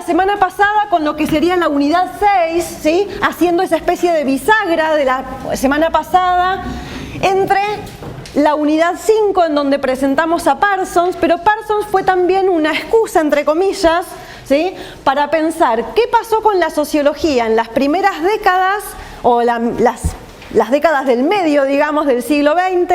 semana pasada con lo que sería la unidad 6, ¿sí? Haciendo esa especie de bisagra de la semana pasada entre la unidad 5 en donde presentamos a Parsons, pero Parsons fue también una excusa, entre comillas, ¿sí? Para pensar qué pasó con la sociología en las primeras décadas o las décadas del medio, digamos, del siglo XX,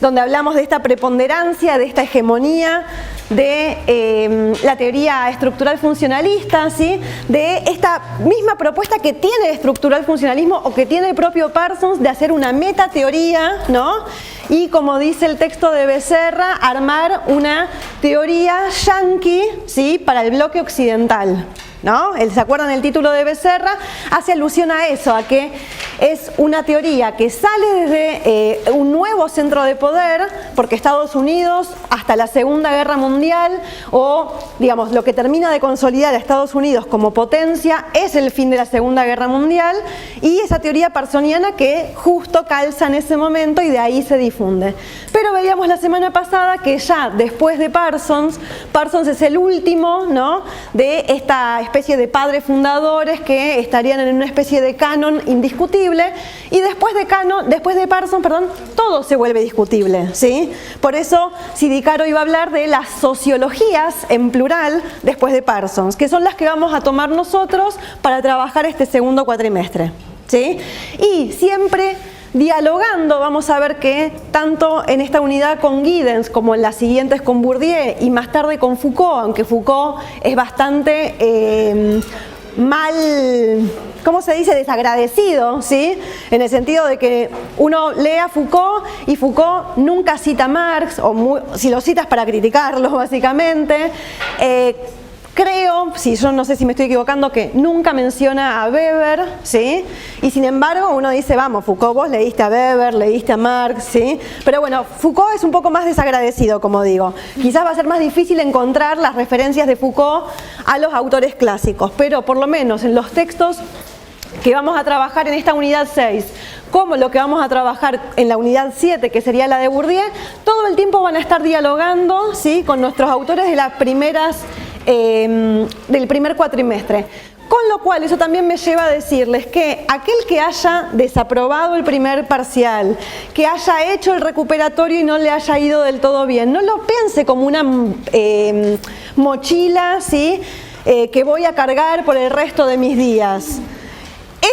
donde hablamos de esta preponderancia, de esta hegemonía de la teoría estructural funcionalista, ¿sí? De esta misma propuesta que tiene estructural funcionalismo o que tiene el propio Parsons de hacer una metateoría, ¿no? Y como dice el texto de Becerra, armar una teoría yanqui, ¿sí? Para el bloque occidental, ¿no? ¿Se acuerdan el título de Becerra? Hace alusión a eso, a que es una teoría que sale desde un nuevo centro de poder, porque Estados Unidos hasta la Segunda Guerra Mundial, o digamos lo que termina de consolidar a Estados Unidos como potencia, es el fin de la Segunda Guerra Mundial, y esa teoría parsoniana que justo calza en ese momento y de ahí se difunde. Pero veíamos la semana pasada que ya después de Parsons es el último, ¿no? De esta especie de padres fundadores que estarían en una especie de canon indiscutible, y después de Parsons, todo se vuelve discutible, ¿sí? Por eso Sidicaro iba a hablar de las sociologías en plural después de Parsons, que son las que vamos a tomar nosotros para trabajar este segundo cuatrimestre, ¿sí? Y siempre dialogando, vamos a ver que tanto en esta unidad con Giddens como en las siguientes con Bourdieu y más tarde con Foucault, aunque Foucault es bastante mal, ¿cómo se dice? Desagradecido, ¿sí? En el sentido de que uno lee a Foucault y Foucault nunca cita a Marx, o si lo citas para criticarlo básicamente. Creo, yo no sé si me estoy equivocando, que nunca menciona a Weber, ¿sí? Y sin embargo uno dice, vamos, Foucault, vos leíste a Weber, leíste a Marx, ¿sí? Pero bueno, Foucault es un poco más desagradecido, como digo. Quizás va a ser más difícil encontrar las referencias de Foucault a los autores clásicos, pero por lo menos en los textos que vamos a trabajar en esta unidad 6, como lo que vamos a trabajar en la unidad 7, que sería la de Bourdieu, todo el tiempo van a estar dialogando, ¿sí? Con nuestros autores de las primeras del primer cuatrimestre. Con lo cual, eso también me lleva a decirles que aquel que haya desaprobado el primer parcial, que haya hecho el recuperatorio y no le haya ido del todo bien, no lo piense como una mochila, ¿sí? Que voy a cargar por el resto de mis días.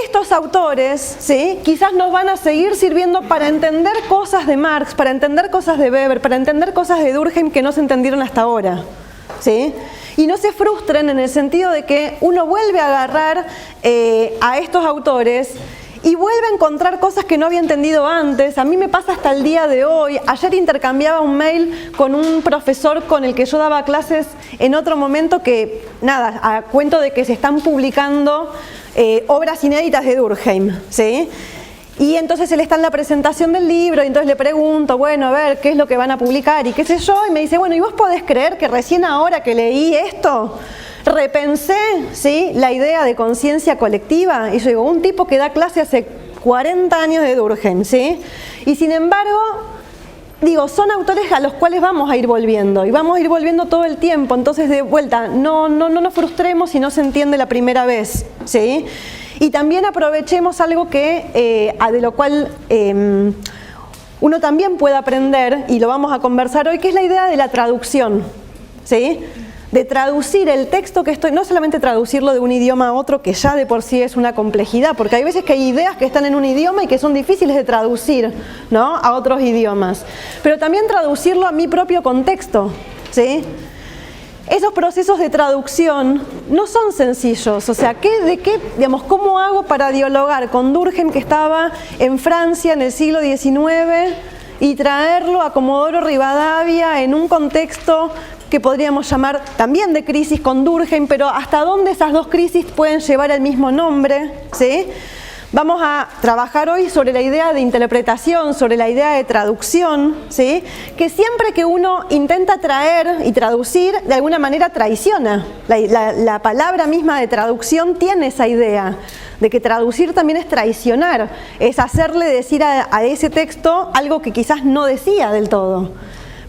Estos autores, ¿sí? Quizás nos van a seguir sirviendo para entender cosas de Marx, para entender cosas de Weber, para entender cosas de Durkheim que no se entendieron hasta ahora, ¿sí? Y no se frustren en el sentido de que uno vuelve a agarrar a estos autores y vuelve a encontrar cosas que no había entendido antes. A mí me pasa hasta el día de hoy. Ayer intercambiaba un mail con un profesor con el que yo daba clases en otro momento que, nada, a cuento de que se están publicando obras inéditas de Durkheim, ¿sí? Y entonces él está en la presentación del libro y entonces le pregunto, bueno, a ver, ¿qué es lo que van a publicar? Y qué sé yo, y me dice, bueno, ¿y vos podés creer que recién ahora que leí esto, repensé, ¿sí? La idea de conciencia colectiva? Y yo digo, un tipo que da clase hace 40 años de Durkheim, ¿sí? Y sin embargo, digo, son autores a los cuales vamos a ir volviendo, y vamos a ir volviendo todo el tiempo, entonces de vuelta, no nos frustremos si no se entiende la primera vez, ¿sí? Y también aprovechemos algo que, de lo cual uno también puede aprender, y lo vamos a conversar hoy, que es la idea de la traducción, ¿sí? De traducir el texto que estoy, no solamente traducirlo de un idioma a otro, que ya de por sí es una complejidad, porque hay veces que hay ideas que están en un idioma y que son difíciles de traducir, ¿no? A otros idiomas, pero también traducirlo a mi propio contexto, ¿sí? Esos procesos de traducción no son sencillos, o sea, digamos, ¿cómo hago para dialogar con Durkheim, que estaba en Francia en el siglo XIX, y traerlo a Comodoro Rivadavia en un contexto que podríamos llamar también de crisis con Durkheim, pero hasta dónde esas dos crisis pueden llevar el mismo nombre, ¿sí? Vamos a trabajar hoy sobre la idea de interpretación, sobre la idea de traducción, ¿sí? Que siempre que uno intenta traer y traducir, de alguna manera traiciona. La palabra misma de traducción tiene esa idea de que traducir también es traicionar, es hacerle decir a ese texto algo que quizás no decía del todo.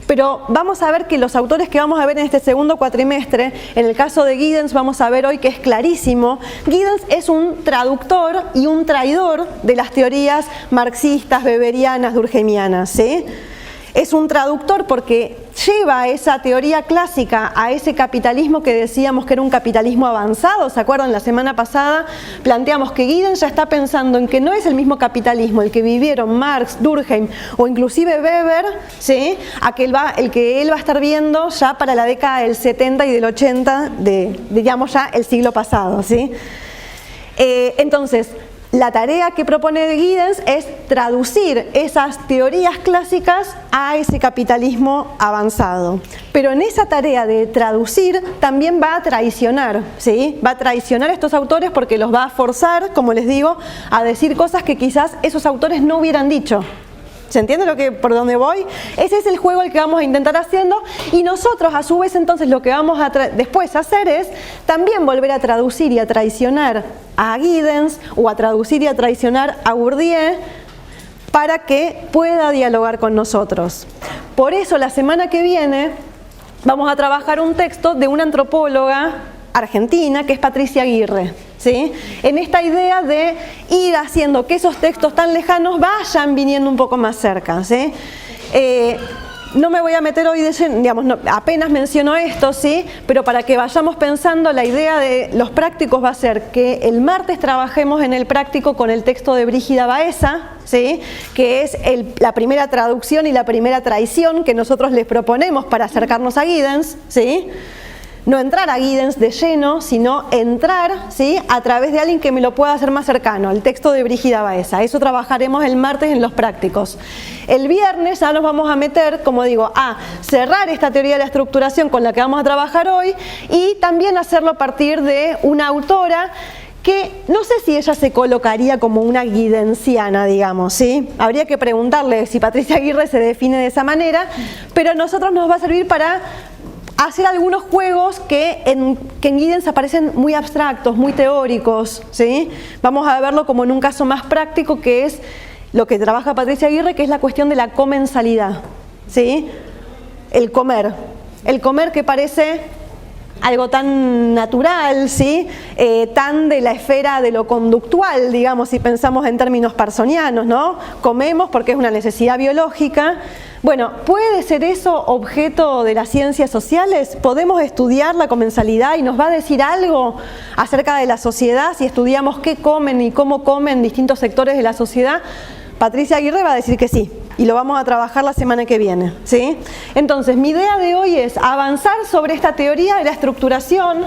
Pero vamos a ver que los autores que vamos a ver en este segundo cuatrimestre, en el caso de Giddens vamos a ver hoy que es clarísimo. Giddens es un traductor y un traidor de las teorías marxistas, weberianas, durkheimianas, ¿sí? Es un traductor porque lleva esa teoría clásica a ese capitalismo que decíamos que era un capitalismo avanzado. ¿Se acuerdan? La semana pasada planteamos que Giddens ya está pensando en que no es el mismo capitalismo el que vivieron Marx, Durkheim o inclusive Weber, ¿sí? El que él va a estar viendo ya para la década del 70 y del 80 digamos ya el siglo pasado, ¿sí? Entonces, la tarea que propone Giddens es traducir esas teorías clásicas a ese capitalismo avanzado. Pero en esa tarea de traducir también va a traicionar, ¿sí? Va a traicionar a estos autores porque los va a forzar, como les digo, a decir cosas que quizás esos autores no hubieran dicho. ¿Se entiende por dónde voy? Ese es el juego el que vamos a intentar haciendo, y nosotros a su vez entonces lo que vamos a después hacer es también volver a traducir y a traicionar a Giddens o a traducir y a traicionar a Bourdieu para que pueda dialogar con nosotros. Por eso la semana que viene vamos a trabajar un texto de una antropóloga argentina que es Patricia Aguirre, ¿sí? En esta idea de ir haciendo que esos textos tan lejanos vayan viniendo un poco más cerca, ¿sí? No me voy a meter hoy, digamos, apenas menciono esto, ¿sí? Pero para que vayamos pensando, la idea de los prácticos va a ser que el martes trabajemos en el práctico con el texto de Brígida Baeza, ¿sí? Que es la primera traducción y la primera traición que nosotros les proponemos para acercarnos a Giddens, ¿sí? No entrar a Giddens de lleno, sino entrar, ¿sí? A través de alguien que me lo pueda hacer más cercano, el texto de Brígida Baeza. Eso trabajaremos el martes en los prácticos. El viernes ya nos vamos a meter, como digo, a cerrar esta teoría de la estructuración con la que vamos a trabajar hoy y también hacerlo a partir de una autora que no sé si ella se colocaría como una giddensiana, digamos, ¿sí? Habría que preguntarle si Patricia Aguirre se define de esa manera, pero a nosotros nos va a servir para hacer algunos juegos que en Giddens aparecen muy abstractos, muy teóricos, ¿sí? Vamos a verlo como en un caso más práctico, que es lo que trabaja Patricia Aguirre, que es la cuestión de la comensalidad, ¿sí? El comer que parece algo tan natural, ¿sí? Tan de la esfera de lo conductual, digamos, si pensamos en términos parsonianos, ¿no? Comemos porque es una necesidad biológica. Bueno, ¿puede ser eso objeto de las ciencias sociales? ¿Podemos estudiar la comensalidad y nos va a decir algo acerca de la sociedad si estudiamos qué comen y cómo comen distintos sectores de la sociedad? Patricia Aguirre va a decir que sí, y lo vamos a trabajar la semana que viene, ¿sí? Entonces, mi idea de hoy es avanzar sobre esta teoría de la estructuración,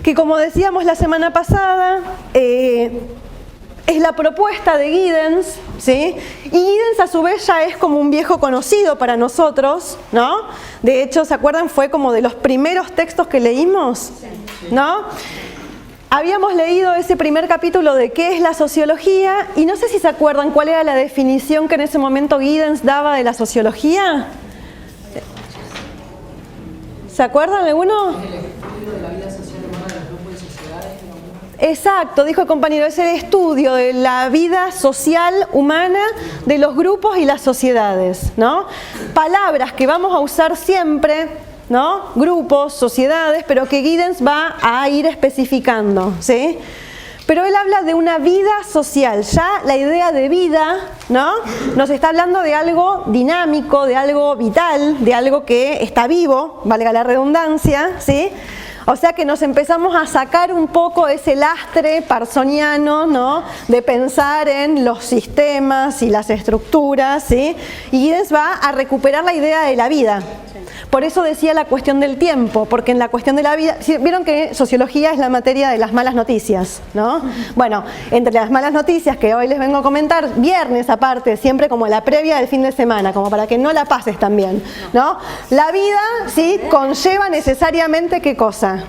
que, como decíamos la semana pasada, es la propuesta de Giddens, ¿sí? Y Giddens a su vez ya es como un viejo conocido para nosotros, ¿no? De hecho, ¿se acuerdan? Fue como de los primeros textos que leímos, ¿no? Habíamos leído ese primer capítulo de qué es la sociología, y no sé si se acuerdan cuál era la definición que en ese momento Giddens daba de la sociología. ¿Se acuerdan alguno? Exacto, dijo el compañero, es el estudio de la vida social humana de los grupos y las sociedades, ¿no? Palabras que vamos a usar siempre, ¿no? Grupos, sociedades, pero que Giddens va a ir especificando, ¿sí? Pero él habla de una vida social, ya la idea de vida, ¿no? Nos está hablando de algo dinámico, de algo vital, de algo que está vivo, valga la redundancia, ¿sí? O sea que nos empezamos a sacar un poco ese lastre parsoniano, ¿no? De pensar en los sistemas y las estructuras, ¿sí? Y Giddens va a recuperar la idea de la vida. Por eso decía la cuestión del tiempo, porque en la cuestión de la vida, vieron que sociología es la materia de las malas noticias, ¿no? Bueno, entre las malas noticias que hoy les vengo a comentar, viernes aparte, siempre como la previa del fin de semana, como para que no la pases tan bien, ¿no? La vida, ¿sí? Conlleva necesariamente, ¿qué cosa?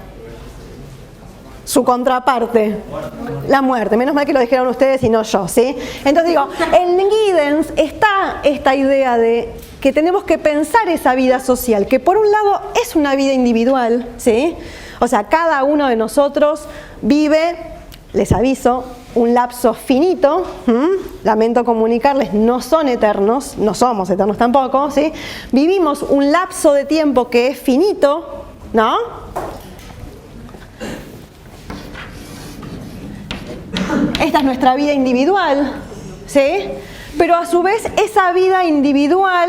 Su contraparte, la muerte. Menos mal que lo dijeron ustedes y no yo, ¿sí? Entonces digo, en Giddens está esta idea de que tenemos que pensar esa vida social, que por un lado es una vida individual, ¿sí? O sea, cada uno de nosotros vive, les aviso, un lapso finito, lamento comunicarles, no son eternos, no somos eternos tampoco, ¿sí? Vivimos un lapso de tiempo que es finito, ¿no? Esta es nuestra vida individual, ¿sí? Pero a su vez esa vida individual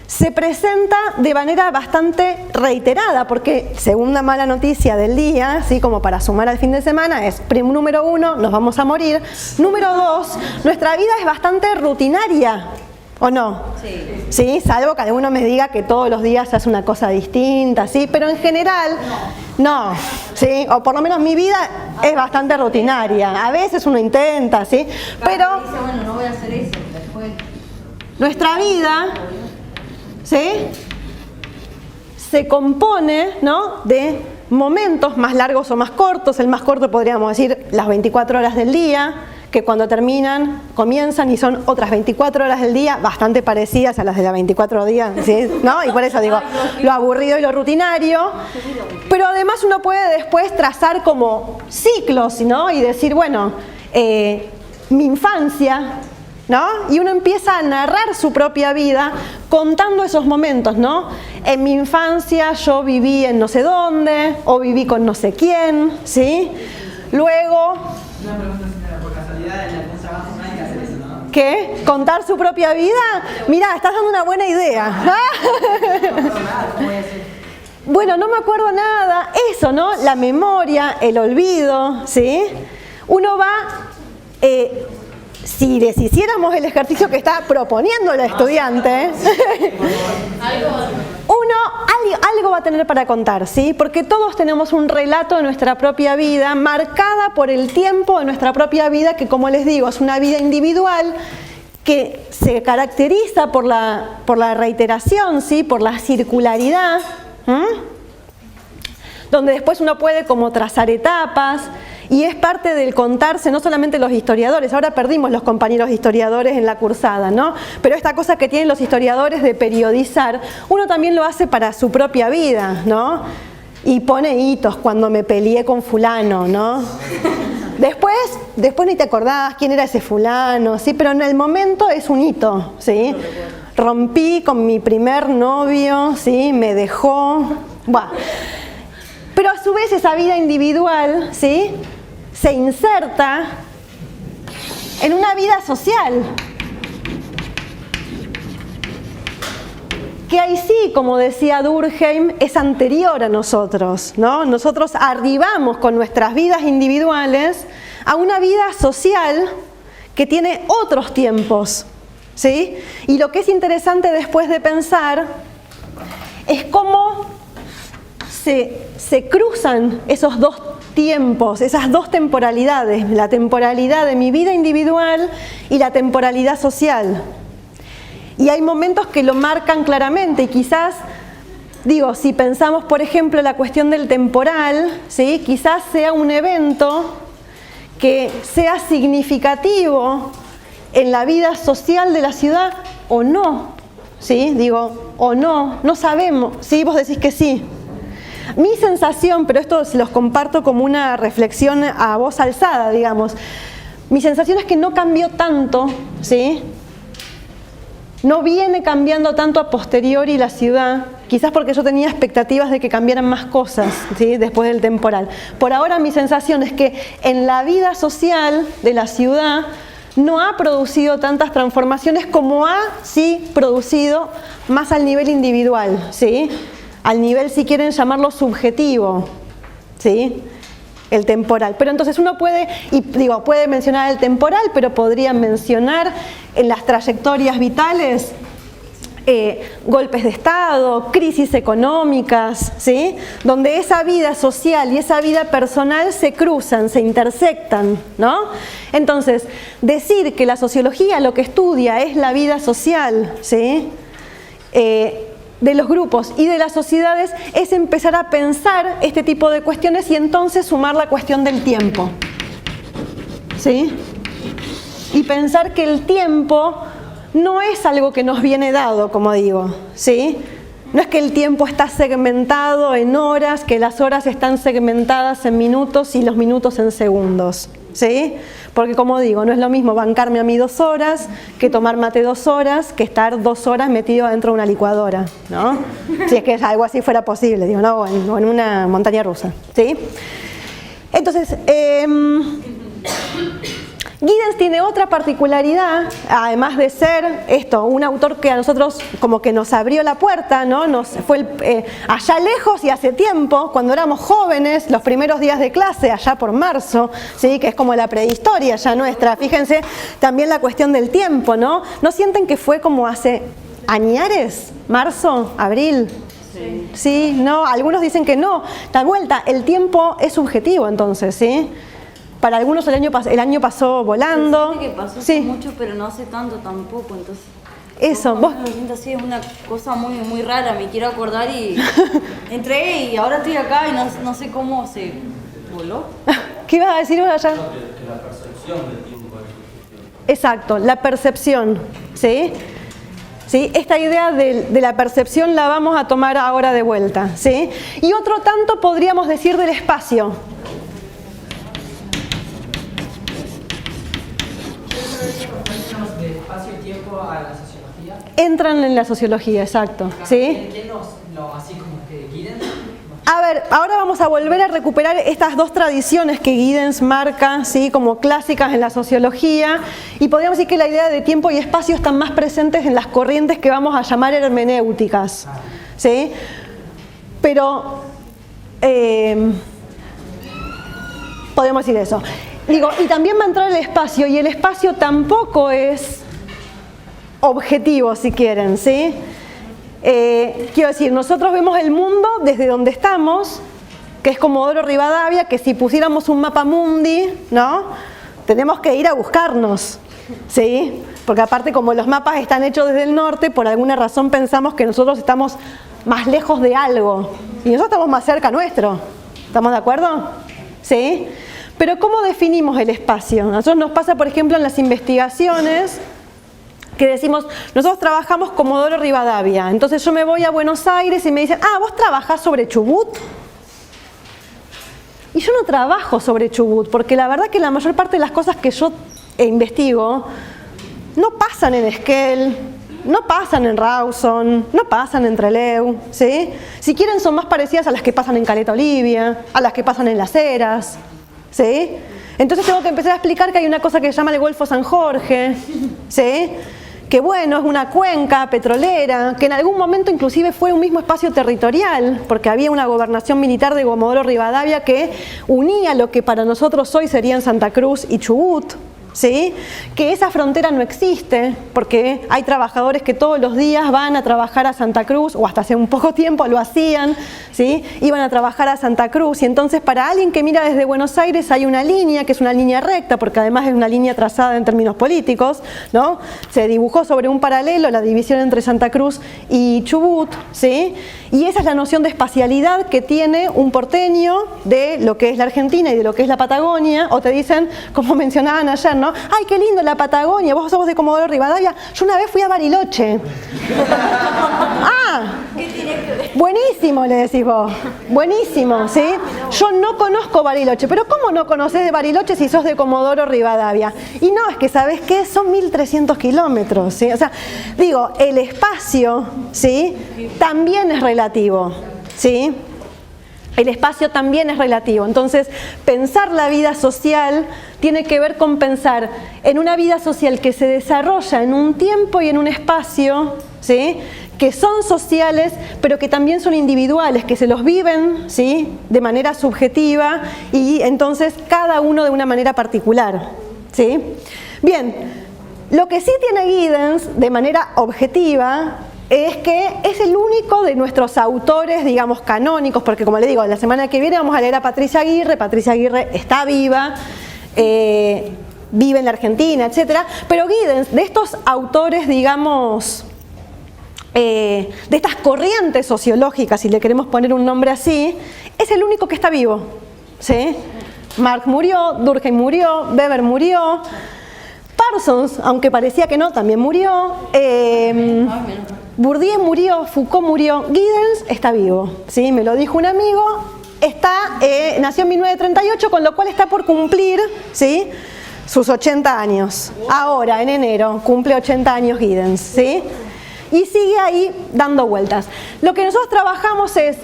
se presenta de manera bastante reiterada, porque segunda mala noticia del día, ¿sí? Como para sumar al fin de semana, es número 1, nos vamos a morir. Número 2, nuestra vida es bastante rutinaria, ¿o no? Sí. Sí, salvo que alguno me diga que todos los días hace una cosa distinta, ¿sí? Pero en general, no, ¿sí? O por lo menos mi vida es bastante rutinaria. A veces uno intenta, ¿sí? Pero dice, bueno, no voy a hacer eso, después. Nuestra vida, ¿sí? Se compone, ¿no? De momentos más largos o más cortos. El más corto podríamos decir las 24 horas del día, que cuando terminan, comienzan y son otras 24 horas del día, bastante parecidas a las de las 24 días, ¿sí? ¿No? Y por eso digo, lo aburrido y lo rutinario. Pero además uno puede después trazar como ciclos, ¿no? Y decir, bueno, mi infancia, ¿no? Y uno empieza a narrar su propia vida contando esos momentos, ¿no? En mi infancia yo viví en no sé dónde, o viví con no sé quién, ¿sí? Luego... Una pregunta, señora, por casualidad en algún trabajo no hay que hacer eso, ¿no? ¿Qué? ¿Contar su propia vida? Mirá, estás dando una buena idea. Bueno, no me acuerdo nada. Eso, ¿no? La memoria, el olvido, ¿sí? Uno va... si deshiciéramos el ejercicio que está proponiendo el estudiante, algo va a tener para contar, ¿sí? Porque todos tenemos un relato de nuestra propia vida, marcada por el tiempo de nuestra propia vida, que como les digo, es una vida individual que se caracteriza por la reiteración, ¿sí? Por la circularidad, donde después uno puede como trazar etapas. Y es parte del contarse, no solamente los historiadores, ahora perdimos los compañeros historiadores en la cursada, ¿no? Pero esta cosa que tienen los historiadores de periodizar, uno también lo hace para su propia vida, ¿no? Y pone hitos, cuando me peleé con fulano, ¿no? Después ni te acordabas quién era ese fulano, ¿sí? Pero en el momento es un hito, ¿sí? Rompí con mi primer novio, ¿sí? Me dejó, buah. Pero a su vez esa vida individual, ¿sí? Se inserta en una vida social. Que ahí sí, como decía Durkheim, es anterior a nosotros, ¿no? Nosotros arribamos con nuestras vidas individuales a una vida social que tiene otros tiempos, ¿sí? Y lo que es interesante después de pensar es cómo se cruzan esos dos tiempos, esas dos temporalidades, la temporalidad de mi vida individual y la temporalidad social. Y hay momentos que lo marcan claramente y quizás, digo, si pensamos por ejemplo la cuestión del temporal, ¿sí? Quizás sea un evento que sea significativo en la vida social de la ciudad o no, ¿sí? Digo, o no, no sabemos, ¿sí? Vos decís que sí. Mi sensación, pero esto se los comparto como una reflexión a voz alzada, digamos, mi sensación es que no cambió tanto, ¿sí? No viene cambiando tanto a posteriori la ciudad, quizás porque yo tenía expectativas de que cambiaran más cosas, ¿sí? Después del temporal. Por ahora mi sensación es que en la vida social de la ciudad no ha producido tantas transformaciones como ha, sí, producido más al nivel individual, ¿sí? Al nivel, si quieren llamarlo subjetivo, ¿sí? El temporal. Pero entonces uno puede, y digo, puede mencionar el temporal, pero podría mencionar en las trayectorias vitales golpes de Estado, crisis económicas, ¿sí? Donde esa vida social y esa vida personal se cruzan, se intersectan, ¿no? Entonces, decir que la sociología lo que estudia es la vida social, ¿sí? De los grupos y de las sociedades es empezar a pensar este tipo de cuestiones y entonces sumar la cuestión del tiempo, ¿sí? Y pensar que el tiempo no es algo que nos viene dado, como digo, ¿sí? No es que el tiempo está segmentado en horas, que las horas están segmentadas en minutos y los minutos en segundos, ¿sí? Porque como digo, no es lo mismo bancarme a mí 2 horas que tomar mate 2 horas, que estar 2 horas metido dentro de una licuadora, ¿no? Si es que algo así fuera posible, digo, no, o en una montaña rusa, ¿sí? Entonces, Giddens tiene otra particularidad, además de ser esto, un autor que a nosotros como que nos abrió la puerta, ¿no? Fue allá lejos y hace tiempo, cuando éramos jóvenes, los primeros días de clase, allá por marzo, ¿sí? Que es como la prehistoria ya nuestra. Fíjense también la cuestión del tiempo, ¿no? ¿No sienten que fue como hace añares? ¿Marzo? ¿Abril? Sí. ¿Sí? ¿No? Algunos dicen que no. Da vuelta, el tiempo es subjetivo entonces, ¿sí? Para algunos el año pasó volando. Sí, que pasó sí. mucho, pero no hace tanto tampoco, entonces... Eso, vos... Me siento así, es una cosa muy, muy rara, me quiero acordar y entré y ahora estoy acá y no sé cómo se voló. ¿Qué ibas a decir vos allá? Que la percepción del tiempo es subjetiva. Exacto, la percepción, ¿sí? ¿Sí? Esta idea de la percepción la vamos a tomar ahora de vuelta, ¿sí? Y otro tanto podríamos decir del espacio. De espacio y tiempo a la sociología. Entran en la sociología, exacto, ¿sí? Entiendo así como que Giddens. A ver, ahora vamos a volver a recuperar estas 2 tradiciones que Giddens marca, ¿sí? Como clásicas en la sociología, y podríamos decir que la idea de tiempo y espacio están más presentes en las corrientes que vamos a llamar hermenéuticas, ¿sí? Pero podemos decir eso. Digo, y también va a entrar el espacio, y el espacio tampoco es objetivo, si quieren, ¿sí? Quiero decir, nosotros vemos el mundo desde donde estamos, que es Comodoro Rivadavia, que si pusiéramos un mapa mundi, ¿no? Tenemos que ir a buscarnos, ¿sí? Porque aparte, como los mapas están hechos desde el norte, por alguna razón pensamos que nosotros estamos más lejos de algo, y nosotros estamos más cerca nuestro. ¿Estamos de acuerdo? ¿Sí? Pero ¿cómo definimos el espacio? A nosotros nos pasa, por ejemplo, en las investigaciones, que decimos, nosotros trabajamos Comodoro Rivadavia, entonces yo me voy a Buenos Aires y me dicen, ah, ¿vos trabajás sobre Chubut? Y yo no trabajo sobre Chubut, porque la verdad que la mayor parte de las cosas que yo investigo no pasan en Esquel, no pasan en Rawson, no pasan en Trelew, ¿sí? Si quieren son más parecidas a las que pasan en Caleta Olivia, a las que pasan en Las Heras, ¿sí? Entonces tengo que empezar a explicar que hay una cosa que se llama el Golfo San Jorge, ¿sí? Que bueno, es una cuenca petrolera, que en algún momento inclusive fue un mismo espacio territorial, porque había una gobernación militar de Comodoro Rivadavia que unía lo que para nosotros hoy serían Santa Cruz y Chubut, ¿sí? Que esa frontera no existe, porque hay trabajadores que todos los días van a trabajar a Santa Cruz, o hasta hace un poco tiempo lo hacían, ¿sí? Iban a trabajar a Santa Cruz, y entonces para alguien que mira desde Buenos Aires hay una línea, que es una línea recta, porque además es una línea trazada en términos políticos, ¿no? Se dibujó sobre un paralelo la división entre Santa Cruz y Chubut, ¿sí? Y esa es la noción de espacialidad que tiene un porteño de lo que es la Argentina y de lo que es la Patagonia, o te dicen, como mencionaban ayer, ¿no? ¡Ay, qué lindo la Patagonia! Vos somos de Comodoro Rivadavia. Yo una vez fui a Bariloche. ¡Ah! Buenísimo, le decís vos. Buenísimo, ¿sí? Yo no conozco Bariloche. ¿Pero cómo no conocés de Bariloche si sos de Comodoro Rivadavia? Y no, es que ¿sabés qué? Son 1.300 kilómetros, ¿sí? O sea, digo, el espacio, ¿sí? También es relativo, ¿sí? El espacio también es relativo, entonces pensar la vida social tiene que ver con pensar en una vida social que se desarrolla en un tiempo y en un espacio, ¿sí? Que son sociales, pero que también son individuales, que se los viven, ¿sí? De manera subjetiva y entonces cada uno de una manera particular, ¿sí? Bien, lo que sí tiene Giddens de manera objetiva es que es el único de nuestros autores, digamos, canónicos, porque como le digo, la semana que viene vamos a leer a Patricia Aguirre está viva, vive en la Argentina, etc. Pero Giddens, de estos autores, digamos, de estas corrientes sociológicas, si le queremos poner un nombre así, es el único que está vivo, ¿sí? Marx murió, Durkheim murió, Weber murió. Parsons, aunque parecía que no, también murió. Bourdieu murió, Foucault murió, Giddens está vivo, ¿sí? Me lo dijo un amigo, nació en 1938, con lo cual está por cumplir, ¿sí?, sus 80 años. Ahora, en enero, cumple 80 años Giddens, ¿sí? Y sigue ahí dando vueltas. Lo que nosotros trabajamos es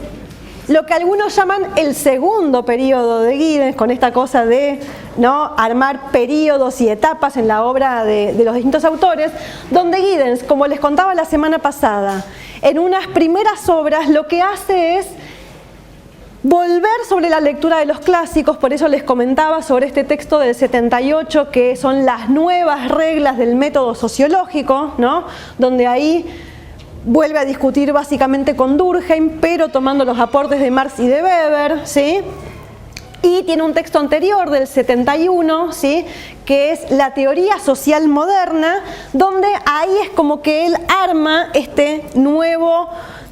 lo que algunos llaman el segundo periodo de Giddens, con esta cosa de, ¿no?, armar periodos y etapas en la obra de los distintos autores, donde Giddens, como les contaba la semana pasada, en unas primeras obras lo que hace es volver sobre la lectura de los clásicos. Por eso les comentaba sobre este texto del 78, que son las nuevas reglas del método sociológico, ¿no?, donde ahí vuelve a discutir básicamente con Durkheim, pero tomando los aportes de Marx y de Weber, ¿sí? Y tiene un texto anterior del 71, ¿sí?, que es la teoría social moderna, donde ahí es como que él arma este nuevo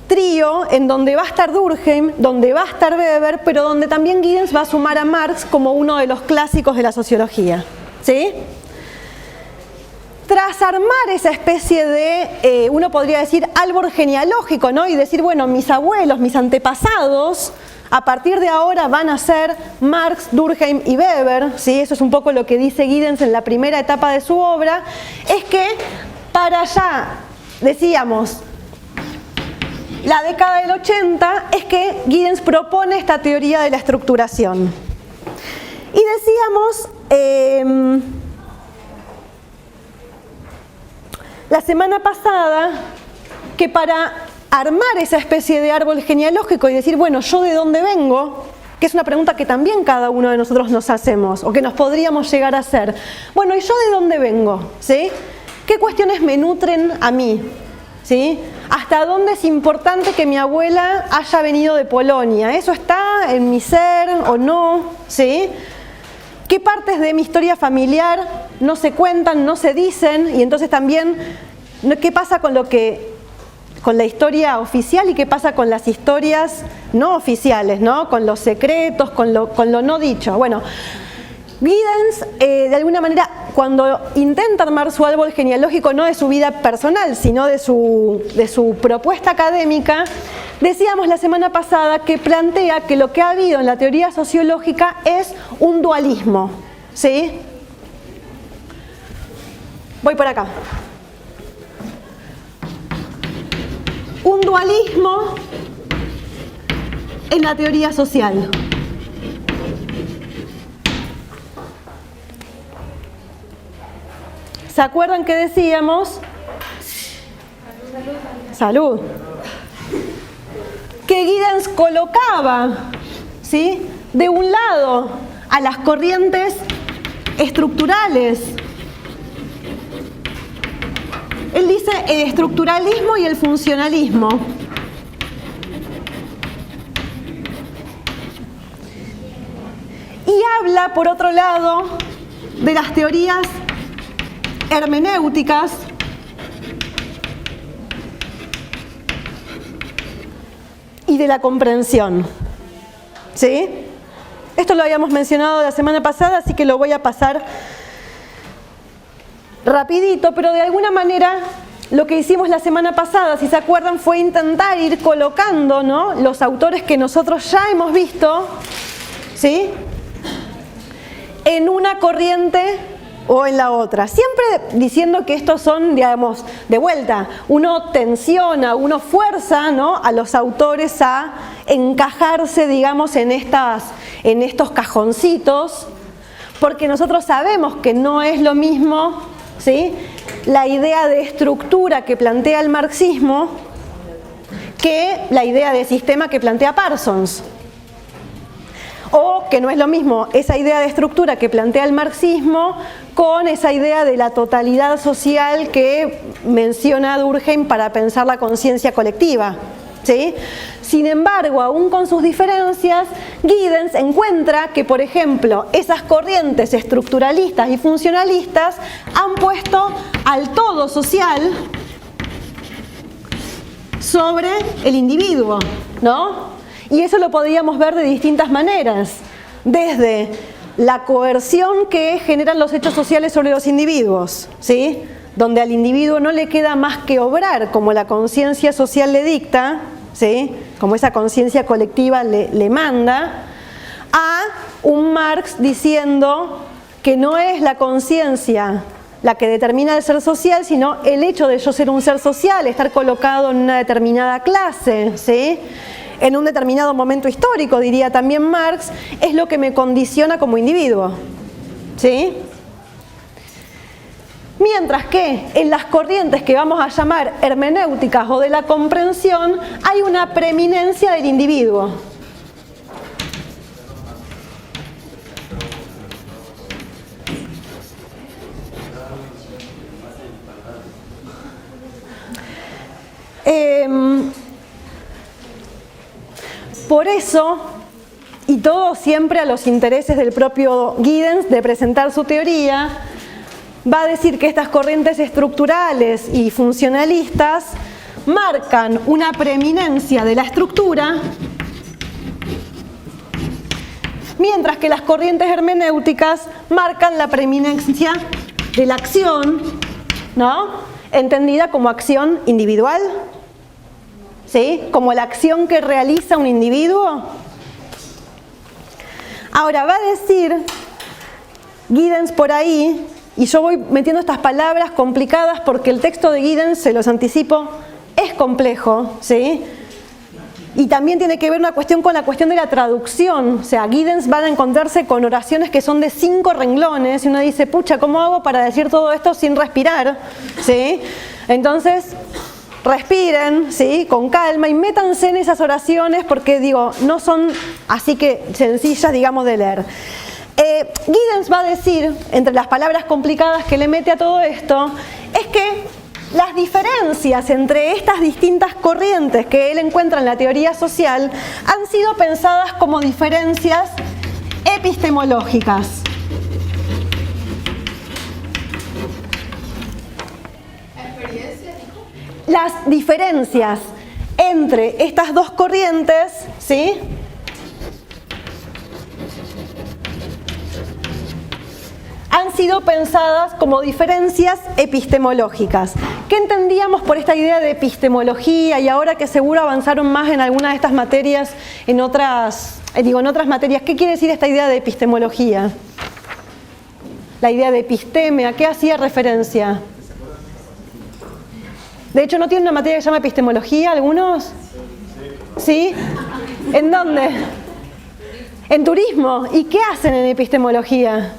trío en donde va a estar Durkheim, donde va a estar Weber, pero donde también Giddens va a sumar a Marx como uno de los clásicos de la sociología, ¿sí? Tras armar esa especie de, uno podría decir, árbol genealógico, ¿no?, y decir, bueno, mis abuelos, mis antepasados, a partir de ahora van a ser Marx, Durkheim y Weber, ¿sí? Eso es un poco lo que dice Giddens en la primera etapa de su obra, es que para allá, decíamos, la década del 80, es que Giddens propone esta teoría de la estructuración. Y decíamos la semana pasada que para armar esa especie de árbol genealógico y decir, bueno, ¿yo de dónde vengo?, que es una pregunta que también cada uno de nosotros nos hacemos, o que nos podríamos llegar a hacer. Bueno, ¿y yo de dónde vengo?, ¿sí? ¿Qué cuestiones me nutren a mí?, ¿sí? ¿Hasta dónde es importante que mi abuela haya venido de Polonia? ¿Eso está en mi ser o no?, ¿sí? ¿Qué partes de mi historia familiar no se cuentan, no se dicen? Y entonces también, ¿qué pasa con la historia oficial y qué pasa con las historias no oficiales, ¿no?, con los secretos, con lo no dicho? Bueno, Giddens, de alguna manera, cuando intenta armar su árbol genealógico, no de su vida personal, sino de su propuesta académica, decíamos la semana pasada que plantea que lo que ha habido en la teoría sociológica es un dualismo, ¿sí? Voy por acá. Un dualismo en la teoría social. ¿Se acuerdan que decíamos? Salud. Que Giddens colocaba, ¿sí?, de un lado a las corrientes estructurales. Él dice el estructuralismo y el funcionalismo. Y habla, por otro lado, de las teorías hermenéuticas, y de la comprensión, ¿sí? Esto lo habíamos mencionado la semana pasada, así que lo voy a pasar rapidito, pero de alguna manera lo que hicimos la semana pasada, si se acuerdan, fue intentar ir colocando, ¿no?, los autores que nosotros ya hemos visto, ¿sí?, en una corriente o en la otra, siempre diciendo que estos son, digamos, de vuelta, uno tensiona, uno fuerza, ¿no?, a los autores a encajarse, digamos, en estos cajoncitos, porque nosotros sabemos que no es lo mismo, ¿sí?, la idea de estructura que plantea el marxismo que la idea de sistema que plantea Parsons. O que no es lo mismo esa idea de estructura que plantea el marxismo con esa idea de la totalidad social que menciona Durkheim para pensar la conciencia colectiva, ¿sí? Sin embargo, aún con sus diferencias, Giddens encuentra que, por ejemplo, esas corrientes estructuralistas y funcionalistas han puesto al todo social sobre el individuo, ¿no? Y eso lo podríamos ver de distintas maneras, desde la coerción que generan los hechos sociales sobre los individuos, ¿sí? Donde al individuo no le queda más que obrar como la conciencia social le dicta, ¿sí? Como esa conciencia colectiva le manda, a un Marx diciendo que no es la conciencia la que determina el ser social, sino el hecho de yo ser un ser social, estar colocado en una determinada clase, ¿sí? En un determinado momento histórico, diría también Marx, es lo que me condiciona como individuo, ¿sí? Mientras que en las corrientes que vamos a llamar hermenéuticas o de la comprensión, hay una preeminencia del individuo. Por eso, y todo siempre a los intereses del propio Giddens de presentar su teoría, va a decir que estas corrientes estructurales y funcionalistas marcan una preeminencia de la estructura, mientras que las corrientes hermenéuticas marcan la preeminencia de la acción, ¿no? Entendida como acción individual, ¿sí? Como la acción que realiza un individuo. Ahora va a decir Giddens por ahí, y yo voy metiendo estas palabras complicadas porque el texto de Giddens, se los anticipo, es complejo, ¿sí? Y también tiene que ver una cuestión con la cuestión de la traducción. O sea, Giddens van a encontrarse con oraciones que son de 5 renglones y uno dice, pucha, ¿cómo hago para decir todo esto sin respirar? ¿Sí? Entonces, respiren, ¿sí? Con calma y métanse en esas oraciones porque, digo, no son así que sencillas, digamos, de leer. Giddens va a decir, entre las palabras complicadas que le mete a todo esto, es que las diferencias entre estas distintas corrientes que él encuentra en la teoría social han sido pensadas como diferencias epistemológicas. Las diferencias entre estas dos corrientes, ¿sí? Han sido pensadas como diferencias epistemológicas. ¿Qué entendíamos por esta idea de epistemología? Y ahora que seguro avanzaron más en algunas de estas materias, en otras materias, ¿qué quiere decir esta idea de epistemología? La idea de episteme, ¿a qué hacía referencia? De hecho, ¿no tienen una materia que se llama epistemología algunos? ¿Sí? ¿En dónde? En turismo. ¿Y qué hacen en epistemología?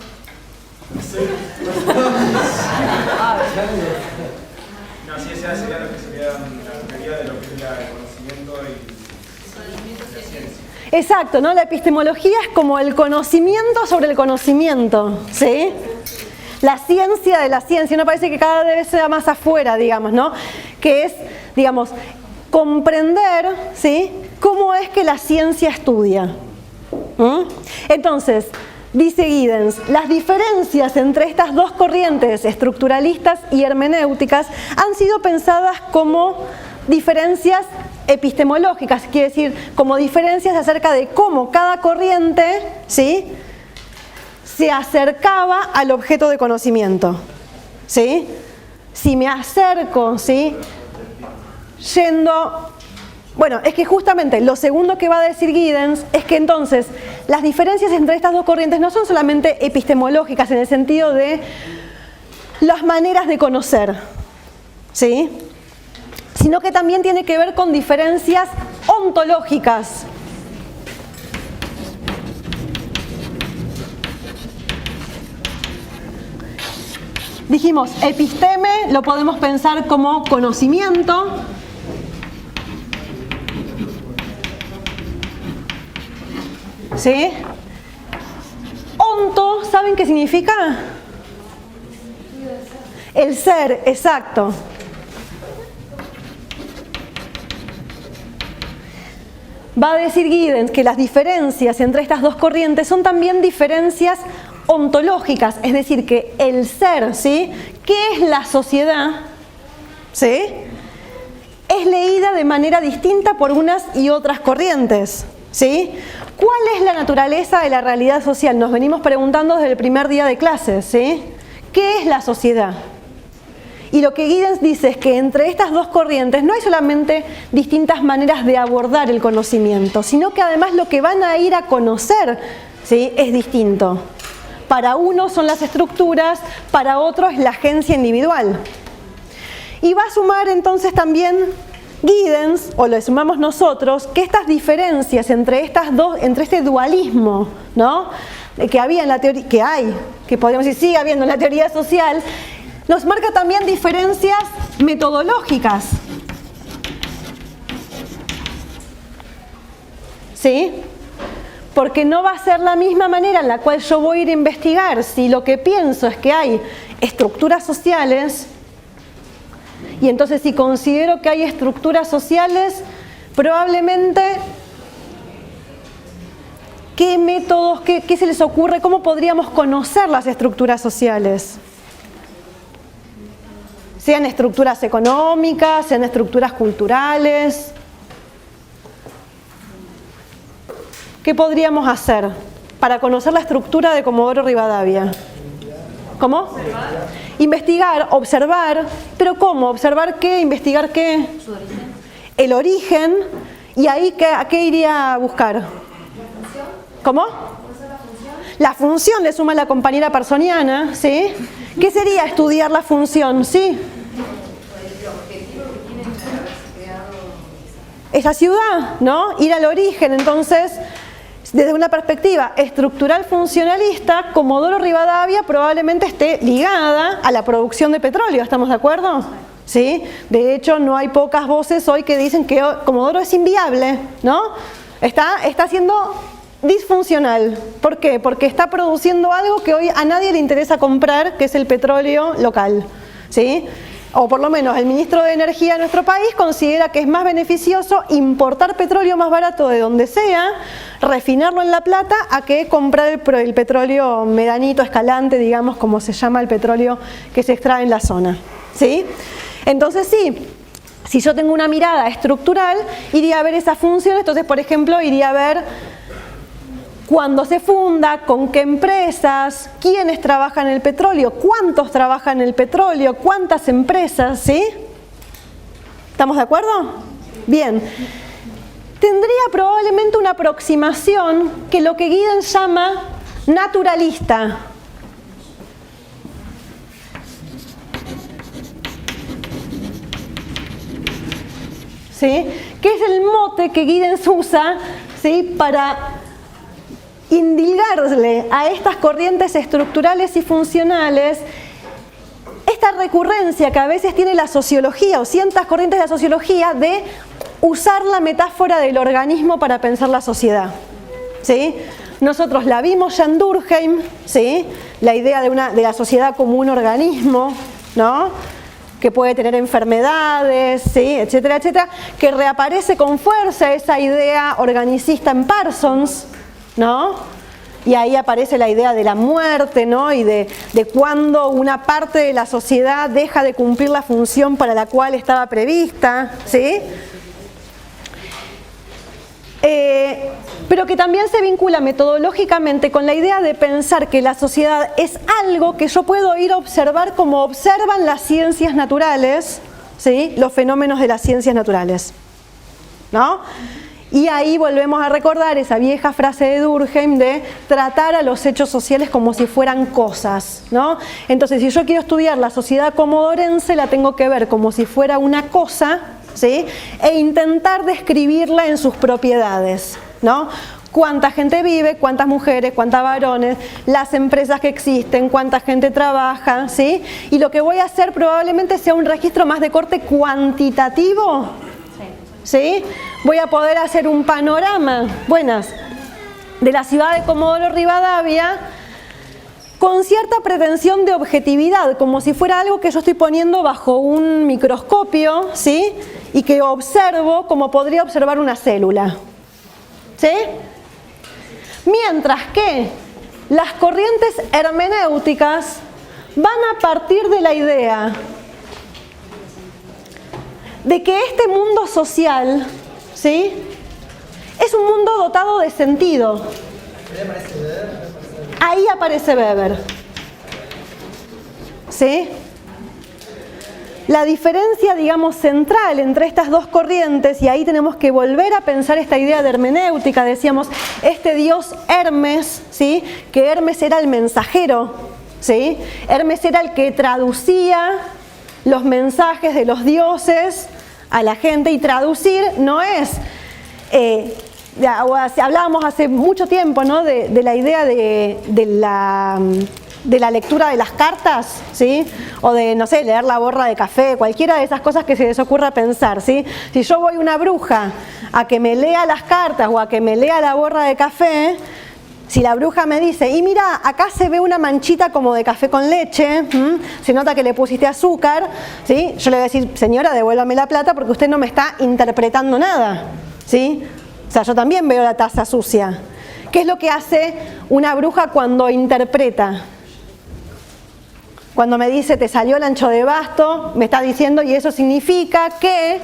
No, sí, esa sería lo que sería la teoría de lo que es el conocimiento y la ciencia. Exacto, ¿no? La epistemología es como el conocimiento sobre el conocimiento, ¿sí? La ciencia de la ciencia, uno parece que cada vez se va más afuera, digamos, ¿no? Que es, digamos, comprender, ¿sí? Cómo es que la ciencia estudia. Entonces, dice Giddens, las diferencias entre estas dos corrientes estructuralistas y hermenéuticas han sido pensadas como diferencias epistemológicas, quiere decir, como diferencias acerca de cómo cada corriente, ¿sí?, se acercaba al objeto de conocimiento, ¿sí? Si me acerco, ¿sí?, yendo... Bueno, es que justamente lo segundo que va a decir Giddens es que entonces las diferencias entre estas dos corrientes no son solamente epistemológicas en el sentido de las maneras de conocer, ¿sí?, sino que también tiene que ver con diferencias ontológicas. Dijimos, episteme lo podemos pensar como conocimiento. ¿Sí? Onto, ¿saben qué significa? El ser, exacto. Va a decir Giddens que las diferencias entre estas dos corrientes son también diferencias ontológicas, es decir, que el ser, ¿sí?, ¿qué es la sociedad?, ¿sí?, es leída de manera distinta por unas y otras corrientes. ¿sí? ¿Cuál es la naturaleza de la realidad social? Nos venimos preguntando desde el primer día de clases, ¿sí? ¿Qué es la sociedad? Y lo que Giddens dice es que entre estas dos corrientes no hay solamente distintas maneras de abordar el conocimiento, sino que además lo que van a ir a conocer, ¿sí? Es distinto. Para uno son las estructuras, para otro es la agencia individual. Y va a sumar entonces también Giddens, o lo sumamos nosotros, que estas diferencias entre estas dos, entre este dualismo, ¿no? Que había en la teoría, que podríamos decir sigue habiendo en la teoría social, nos marca también diferencias metodológicas. ¿Sí? Porque no va a ser la misma manera en la cual yo voy a ir a investigar si lo que pienso es que hay estructuras sociales, y entonces si considero que hay estructuras sociales, probablemente ¿qué métodos, qué se les ocurre? ¿Cómo podríamos conocer las estructuras sociales? Sean estructuras económicas, sean estructuras culturales. ¿Qué podríamos hacer para conocer la estructura de Comodoro Rivadavia? ¿Cómo? Investigar, observar. ¿Pero cómo? ¿Observar qué? ¿Investigar qué? Su origen. El origen. ¿Y ahí a qué iría a buscar? ¿Cómo? La función le suma la compañera Parsoniana, ¿sí? ¿Qué sería estudiar la función? ¿Sí? Esa ciudad, ¿no? Ir al origen, entonces, desde una perspectiva estructural funcionalista, Comodoro Rivadavia probablemente esté ligada a la producción de petróleo, ¿estamos de acuerdo? ¿Sí? De hecho, no hay pocas voces hoy que dicen que Comodoro es inviable, ¿no? Está siendo disfuncional. ¿Por qué? Porque está produciendo algo que hoy a nadie le interesa comprar, que es el petróleo local, ¿sí? O por lo menos el ministro de Energía de nuestro país considera que es más beneficioso importar petróleo más barato de donde sea, refinarlo en La Plata, a que comprar el petróleo medanito, escalante, digamos, como se llama el petróleo que se extrae en la zona, ¿sí? Entonces sí, si yo tengo una mirada estructural, iría a ver esas funciones. Entonces, por ejemplo, iría a ver cuándo se funda, con qué empresas, quiénes trabajan en el petróleo, cuántos trabajan en el petróleo, cuántas empresas, ¿sí? ¿Estamos de acuerdo? Bien. Tendría probablemente una aproximación que lo que Giddens llama naturalista. ¿Sí? Que es el mote que Giddens usa, ¿sí? Para indicarle a estas corrientes estructurales y funcionales esta recurrencia que a veces tiene la sociología o ciertas corrientes de la sociología de usar la metáfora del organismo para pensar la sociedad, ¿sí? Nosotros la vimos ya en Durkheim, ¿sí? La idea de la sociedad como un organismo, ¿no? Que puede tener enfermedades, ¿sí? Etcétera, etcétera, que reaparece con fuerza esa idea organicista en Parsons, ¿no? Y ahí aparece la idea de la muerte, ¿no? Y de cuando una parte de la sociedad deja de cumplir la función para la cual estaba prevista, ¿sí? Pero que también se vincula metodológicamente con la idea de pensar que la sociedad es algo que yo puedo ir a observar como observan las ciencias naturales, ¿sí? Los fenómenos de las ciencias naturales, ¿no? Y ahí volvemos a recordar esa vieja frase de Durkheim de tratar a los hechos sociales como si fueran cosas, ¿no? Entonces, si yo quiero estudiar la sociedad comodorense, la tengo que ver como si fuera una cosa, ¿sí? E intentar describirla en sus propiedades, ¿no? Cuánta gente vive, cuántas mujeres, cuántos varones, las empresas que existen, cuánta gente trabaja, ¿sí? Y lo que voy a hacer probablemente sea un registro más de corte cuantitativo, ¿sí? Voy a poder hacer un panorama, de la ciudad de Comodoro Rivadavia con cierta pretensión de objetividad, como si fuera algo que yo estoy poniendo bajo un microscopio, ¿sí? Y que observo como podría observar una célula, ¿sí? Mientras que las corrientes hermenéuticas van a partir de la idea de que este mundo social, ¿sí? es es un mundo dotado de sentido. Ahí aparece Weber. ¿Sí? La diferencia, digamos, central entre estas dos corrientes, y ahí tenemos que volver a pensar esta idea de hermenéutica, decíamos, este dios Hermes, ¿sí? Que Hermes era el mensajero, ¿sí? Hermes era el que traducía los mensajes de los dioses a la gente, y traducir no es... hablábamos hace mucho tiempo, ¿no? de la idea de la lectura de las cartas, ¿sí? O de, no sé, leer la borra de café, cualquiera de esas cosas que se les ocurra pensar, ¿sí? Si yo voy a una bruja a que me lea las cartas o a que me lea la borra de café, si la bruja me dice, y mira, acá se ve una manchita como de café con leche, se nota que le pusiste azúcar, ¿sí? Yo le voy a decir, señora, devuélvame la plata porque usted no me está interpretando nada, ¿sí? O sea, yo también veo la taza sucia. ¿Qué es lo que hace una bruja cuando interpreta? Cuando me dice, te salió el ancho de basto, me está diciendo, y eso significa que...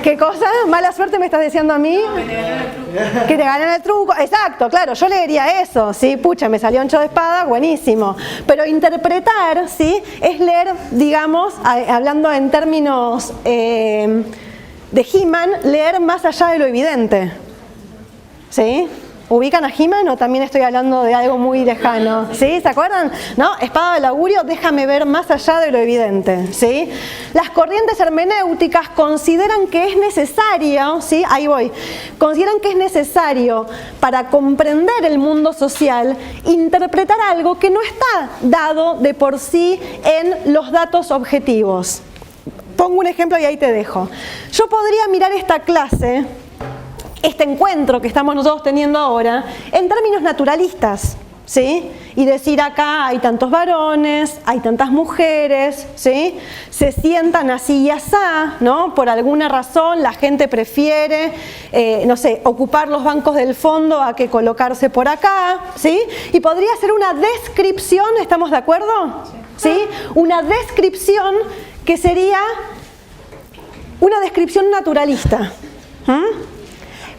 ¿Qué cosa? ¿Mala suerte me estás diciendo a mí? Que te ganan el truco. Exacto, claro, yo leería eso, ¿sí? Pucha, me salió ancho de espada, buenísimo. Pero interpretar, ¿sí? Es leer, digamos, hablando en términos de He-Man, leer más allá de lo evidente. ¿Sí? ¿Ubican a He-Man o también estoy hablando de algo muy lejano? ¿Sí? ¿Se acuerdan? ¿No? Espada del augurio, déjame ver más allá de lo evidente. ¿Sí? Las corrientes hermenéuticas consideran que es necesario, ¿sí? Ahí voy, consideran que es necesario para comprender el mundo social interpretar algo que no está dado de por sí en los datos objetivos. Pongo un ejemplo y ahí te dejo. Yo podría mirar esta clase, este encuentro que estamos nosotros teniendo ahora, en términos naturalistas, ¿sí? Y decir, acá hay tantos varones, hay tantas mujeres, ¿sí? Se sientan así y asá, ¿no? Por alguna razón la gente prefiere, no sé, ocupar los bancos del fondo a que colocarse por acá, ¿sí? Y podría ser una descripción, ¿estamos de acuerdo? ¿Sí? Una descripción que sería una descripción naturalista.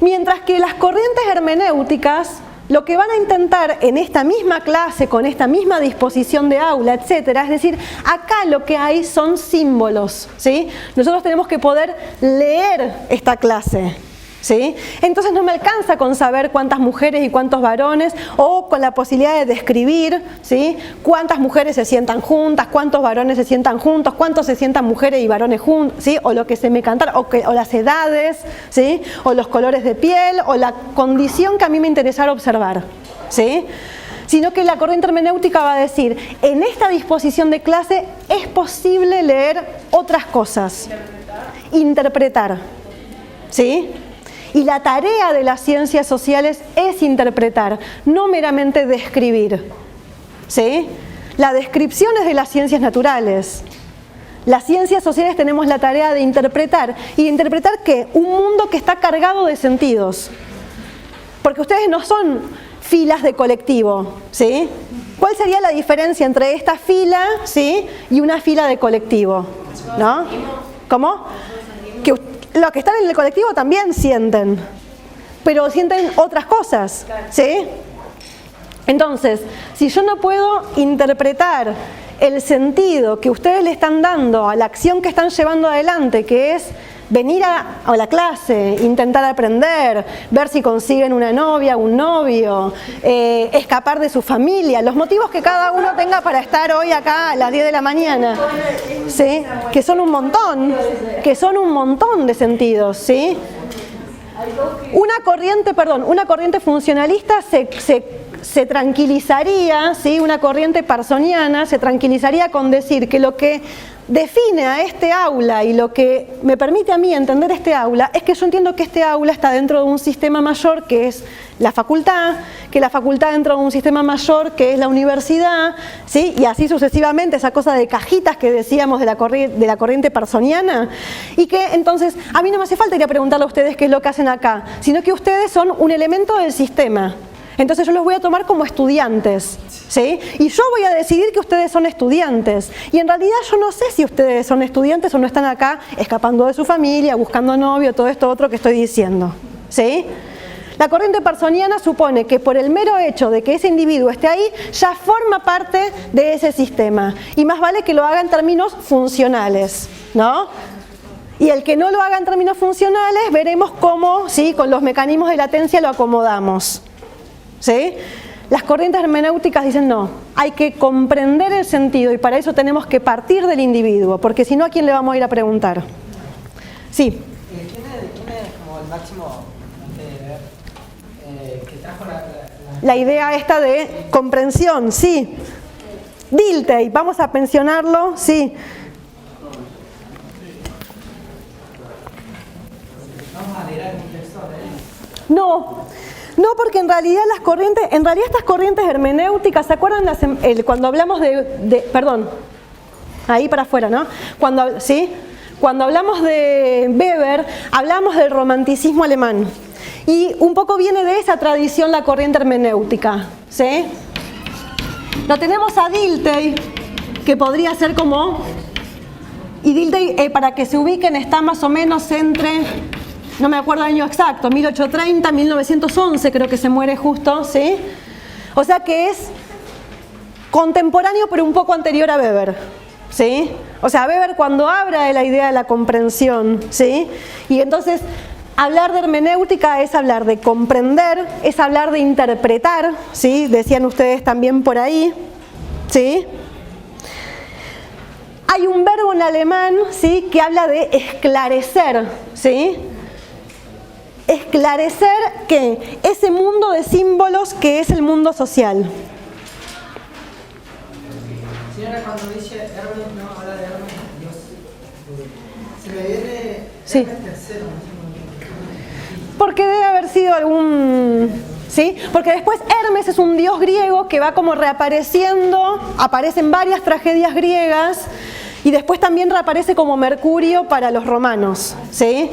Mientras que las corrientes hermenéuticas lo que van a intentar en esta misma clase, con esta misma disposición de aula, etcétera, es decir, acá lo que hay son símbolos, ¿sí? Nosotros tenemos que poder leer esta clase, ¿sí? Entonces no me alcanza con saber cuántas mujeres y cuántos varones, o con la posibilidad de describir, ¿sí? Cuántas mujeres se sientan juntas, cuántos varones se sientan juntos, cuántos se sientan mujeres y varones juntos, ¿sí? O lo que se me cantara, o las edades, ¿sí? O los colores de piel, o la condición que a mí me interesara observar, ¿sí? Sino que la corriente hermenéutica va a decir, en esta disposición de clase es posible leer otras cosas, interpretar, ¿sí? Y la tarea de las ciencias sociales es interpretar, no meramente describir, ¿sí? La descripción es de las ciencias naturales. Las ciencias sociales tenemos la tarea de interpretar. ¿Y interpretar qué? Un mundo que está cargado de sentidos. Porque ustedes no son filas de colectivo, ¿sí? ¿Cuál sería la diferencia entre esta fila, ¿sí? Y una fila de colectivo? ¿No? ¿Cómo? Que los que están en el colectivo también sienten, pero sienten otras cosas, ¿sí? Entonces, si yo no puedo interpretar el sentido que ustedes le están dando a la acción que están llevando adelante, que es venir a la clase, intentar aprender, ver si consiguen una novia, un novio, escapar de su familia, los motivos que cada uno tenga para estar hoy acá a las 10 de la mañana, ¿sí? Que son un montón de sentidos, ¿sí? Una corriente funcionalista se tranquilizaría, ¿sí? Una corriente parsoniana se tranquilizaría con decir que lo que define a este aula y lo que me permite a mí entender este aula es que yo entiendo que este aula está dentro de un sistema mayor que es la facultad, que la facultad dentro de un sistema mayor que es la universidad, ¿sí? Y así sucesivamente, esa cosa de cajitas que decíamos de la corriente parsoniana, y que entonces a mí no me hace falta ir a preguntarle a ustedes qué es lo que hacen acá, sino que ustedes son un elemento del sistema. Entonces yo los voy a tomar como estudiantes, ¿sí? Y yo voy a decidir que ustedes son estudiantes. Y en realidad yo no sé si ustedes son estudiantes o no están acá escapando de su familia, buscando novio, todo esto otro que estoy diciendo, ¿sí? La corriente pearsoniana supone que por el mero hecho de que ese individuo esté ahí, ya forma parte de ese sistema. Y más vale que lo haga en términos funcionales, ¿no? Y el que no lo haga en términos funcionales, veremos cómo, ¿sí?, con los mecanismos de latencia lo acomodamos, ¿sí? Las corrientes hermenéuticas dicen no, hay que comprender el sentido y para eso tenemos que partir del individuo, porque si no, ¿a quién le vamos a ir a preguntar? Sí. ¿Quién es como el máximo que trajo La idea esta de comprensión, sí. Dilthey, vamos a mencionarlo, sí. Vamos a leer algún texto de él? No, porque en realidad estas corrientes hermenéuticas, ¿se acuerdan cuando hablamos perdón, ahí para afuera, ¿no? Cuando hablamos de Weber, hablamos del romanticismo alemán. Y un poco viene de esa tradición la corriente hermenéutica, ¿sí? Lo tenemos a Dilthey, que podría ser como... Y Dilthey, para que se ubiquen, está más o menos entre... No me acuerdo el año exacto, 1830, 1911 creo que se muere justo, ¿sí? O sea que es contemporáneo pero un poco anterior a Weber, ¿sí? O sea, Weber cuando habla de la idea de la comprensión, ¿sí? Y entonces hablar de hermenéutica es hablar de comprender, es hablar de interpretar, ¿sí? Decían ustedes también por ahí, ¿sí? Hay un verbo en alemán, ¿sí?, que habla de esclarecer, ¿sí? Esclarecer ¿qué? Ese mundo de símbolos que es el mundo social. Señora, cuando dice Hermes, no, habla de Hermes, Dios. Se me viene Sí. Hermes tercero. Porque debe haber sido algún... ¿Sí? Porque después Hermes es un dios griego que va como reapareciendo, aparecen varias tragedias griegas y después también reaparece como Mercurio para los romanos, ¿sí?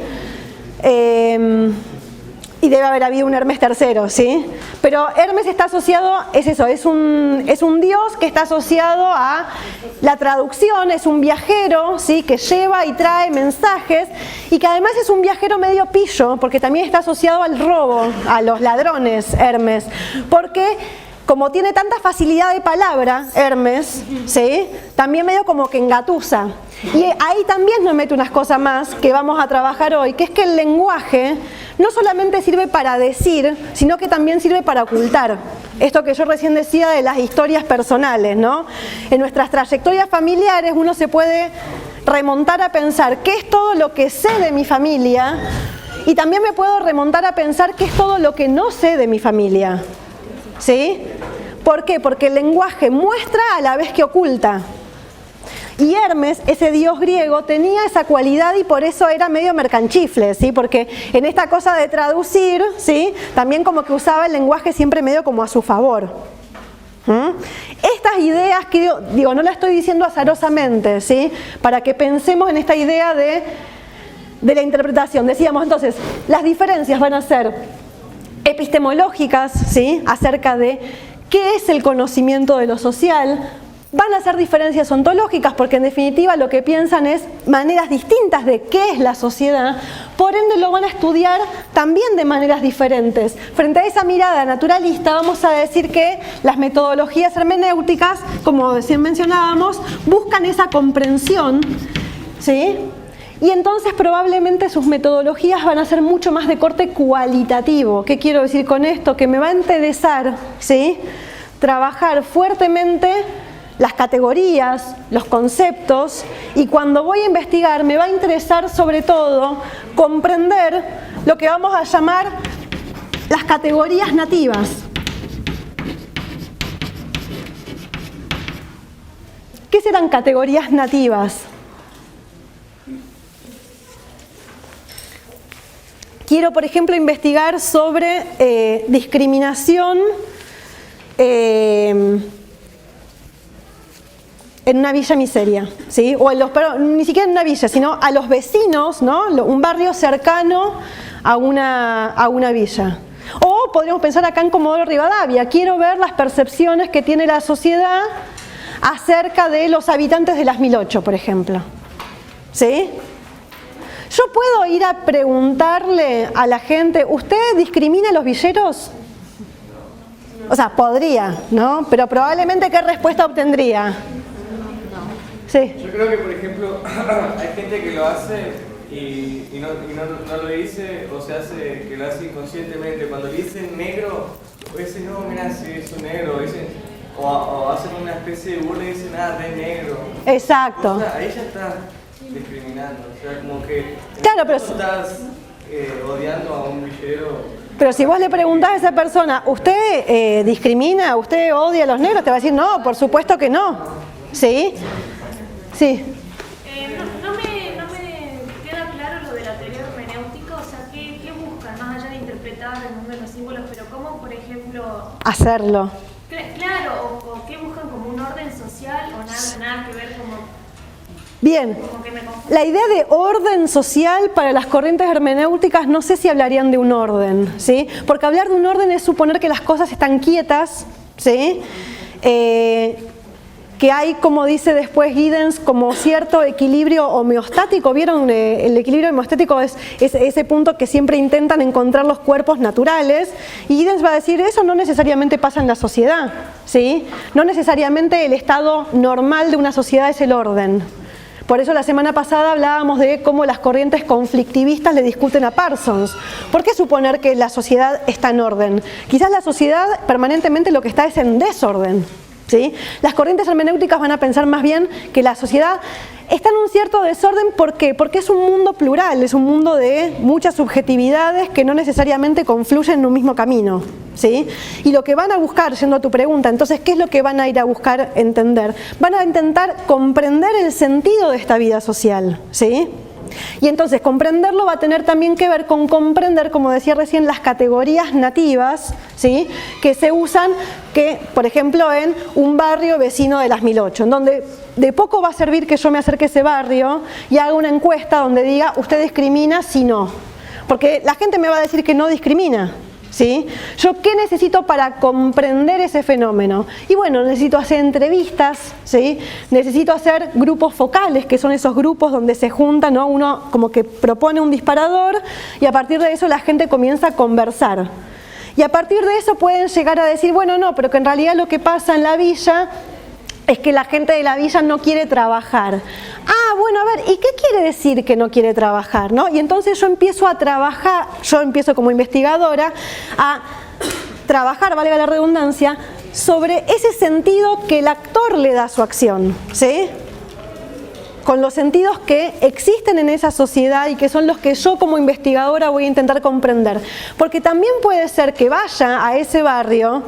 Y debe haber habido un Hermes III, ¿sí? Pero Hermes está asociado, es eso, es un dios que está asociado a la traducción, es un viajero, ¿sí?, que lleva y trae mensajes y que además es un viajero medio pillo, porque también está asociado al robo, a los ladrones, Hermes, porque como tiene tanta facilidad de palabra, Hermes, ¿sí?, también medio como que engatusa. Y ahí también nos mete unas cosas más que vamos a trabajar hoy, que es que el lenguaje no solamente sirve para decir, sino que también sirve para ocultar. Esto que yo recién decía de las historias personales, ¿no? En nuestras trayectorias familiares uno se puede remontar a pensar qué es todo lo que sé de mi familia y también me puedo remontar a pensar qué es todo lo que no sé de mi familia, ¿sí? ¿Por qué? Porque el lenguaje muestra a la vez que oculta. Y Hermes, ese dios griego, tenía esa cualidad y por eso era medio mercanchifle, ¿sí? Porque en esta cosa de traducir, ¿sí?, también como que usaba el lenguaje siempre medio como a su favor. Estas ideas que digo, no las estoy diciendo azarosamente, ¿sí?, para que pensemos en esta idea de la interpretación. Decíamos entonces, las diferencias van a ser epistemológicas, ¿sí?, acerca de qué es el conocimiento de lo social. Van a ser diferencias ontológicas porque en definitiva lo que piensan es maneras distintas de qué es la sociedad, por ende lo van a estudiar también de maneras diferentes. Frente a esa mirada naturalista vamos a decir que las metodologías hermenéuticas, como recién mencionábamos, buscan esa comprensión, ¿sí? Y entonces probablemente sus metodologías van a ser mucho más de corte cualitativo. ¿Qué quiero decir con esto? Que me va a interesar, ¿sí?, trabajar fuertemente las categorías, los conceptos, y cuando voy a investigar me va a interesar sobre todo comprender lo que vamos a llamar las categorías nativas. ¿Qué serán categorías nativas? Quiero, por ejemplo, investigar sobre discriminación en una villa miseria, ¿sí? O ni siquiera en una villa, sino a los vecinos, ¿no? Un barrio cercano a una villa. O podríamos pensar acá en Comodoro Rivadavia, quiero ver las percepciones que tiene la sociedad acerca de los habitantes de las 1008, por ejemplo. ¿Sí? Yo puedo ir a preguntarle a la gente, ¿usted discrimina a los villeros? O sea, podría, ¿no? Pero probablemente, ¿qué respuesta obtendría? Sí. Yo creo que, por ejemplo, hay gente que lo hace y no lo dice, o se hace que lo hace inconscientemente. Cuando le dicen negro, o dicen, no, mira, si es un negro, o hacen una especie de burla y dicen, ah, de negro. Exacto. O sea, ahí ya está discriminando, o sea, como que claro, pero estás odiando a un villero. Pero si vos le preguntás a esa persona, ¿usted discrimina, usted odia a los negros? Te va a decir, no, por supuesto que no. ¿Sí? Sí. No me queda claro lo de la teoría hermenéutica, o sea, ¿qué buscan? Más allá de interpretar el mundo de los símbolos, pero ¿cómo, por ejemplo, hacerlo? Claro, o qué buscan como un orden social o nada que ver como... Bien, la idea de orden social para las corrientes hermenéuticas no sé si hablarían de un orden, ¿sí? Porque hablar de un orden es suponer que las cosas están quietas, ¿sí? Que hay, como dice después Giddens, como cierto equilibrio homeostático. ¿Vieron? El equilibrio homeostático es ese punto que siempre intentan encontrar los cuerpos naturales. Y Giddens va a decir, eso no necesariamente pasa en la sociedad, ¿sí? No necesariamente el estado normal de una sociedad es el orden. Por eso la semana pasada hablábamos de cómo las corrientes conflictivistas le discuten a Parsons. ¿Por qué suponer que la sociedad está en orden? Quizás la sociedad permanentemente lo que está es en desorden. ¿Sí? Las corrientes hermenéuticas van a pensar más bien que la sociedad está en un cierto desorden. ¿Por qué? Porque es un mundo plural, es un mundo de muchas subjetividades que no necesariamente confluyen en un mismo camino. ¿Sí? Y lo que van a buscar, yendo a tu pregunta, entonces, ¿qué es lo que van a ir a buscar entender? Van a intentar comprender el sentido de esta vida social, ¿sí? Y entonces comprenderlo va a tener también que ver con comprender, como decía recién, las categorías nativas, ¿sí? Que se usan, por ejemplo, en un barrio vecino de las 1008, en donde de poco va a servir que yo me acerque a ese barrio y haga una encuesta donde diga, ¿usted discrimina? Si no. Porque la gente me va a decir que no discrimina. ¿Sí? ¿Yo qué necesito para comprender ese fenómeno? Y bueno, necesito hacer entrevistas, ¿sí? Necesito hacer grupos focales, que son esos grupos donde se juntan, ¿no? Uno como que propone un disparador y a partir de eso la gente comienza a conversar. Y a partir de eso pueden llegar a decir, bueno, no, pero que en realidad lo que pasa en la villa es que la gente de la villa no quiere trabajar. Ah, bueno, a ver, ¿y qué quiere decir que no quiere trabajar? ¿No? Y entonces yo empiezo a trabajar, yo empiezo como investigadora a trabajar, valga la redundancia, sobre ese sentido que el actor le da a su acción, ¿sí? Con los sentidos que existen en esa sociedad y que son los que yo como investigadora voy a intentar comprender. Porque también puede ser que vaya a ese barrio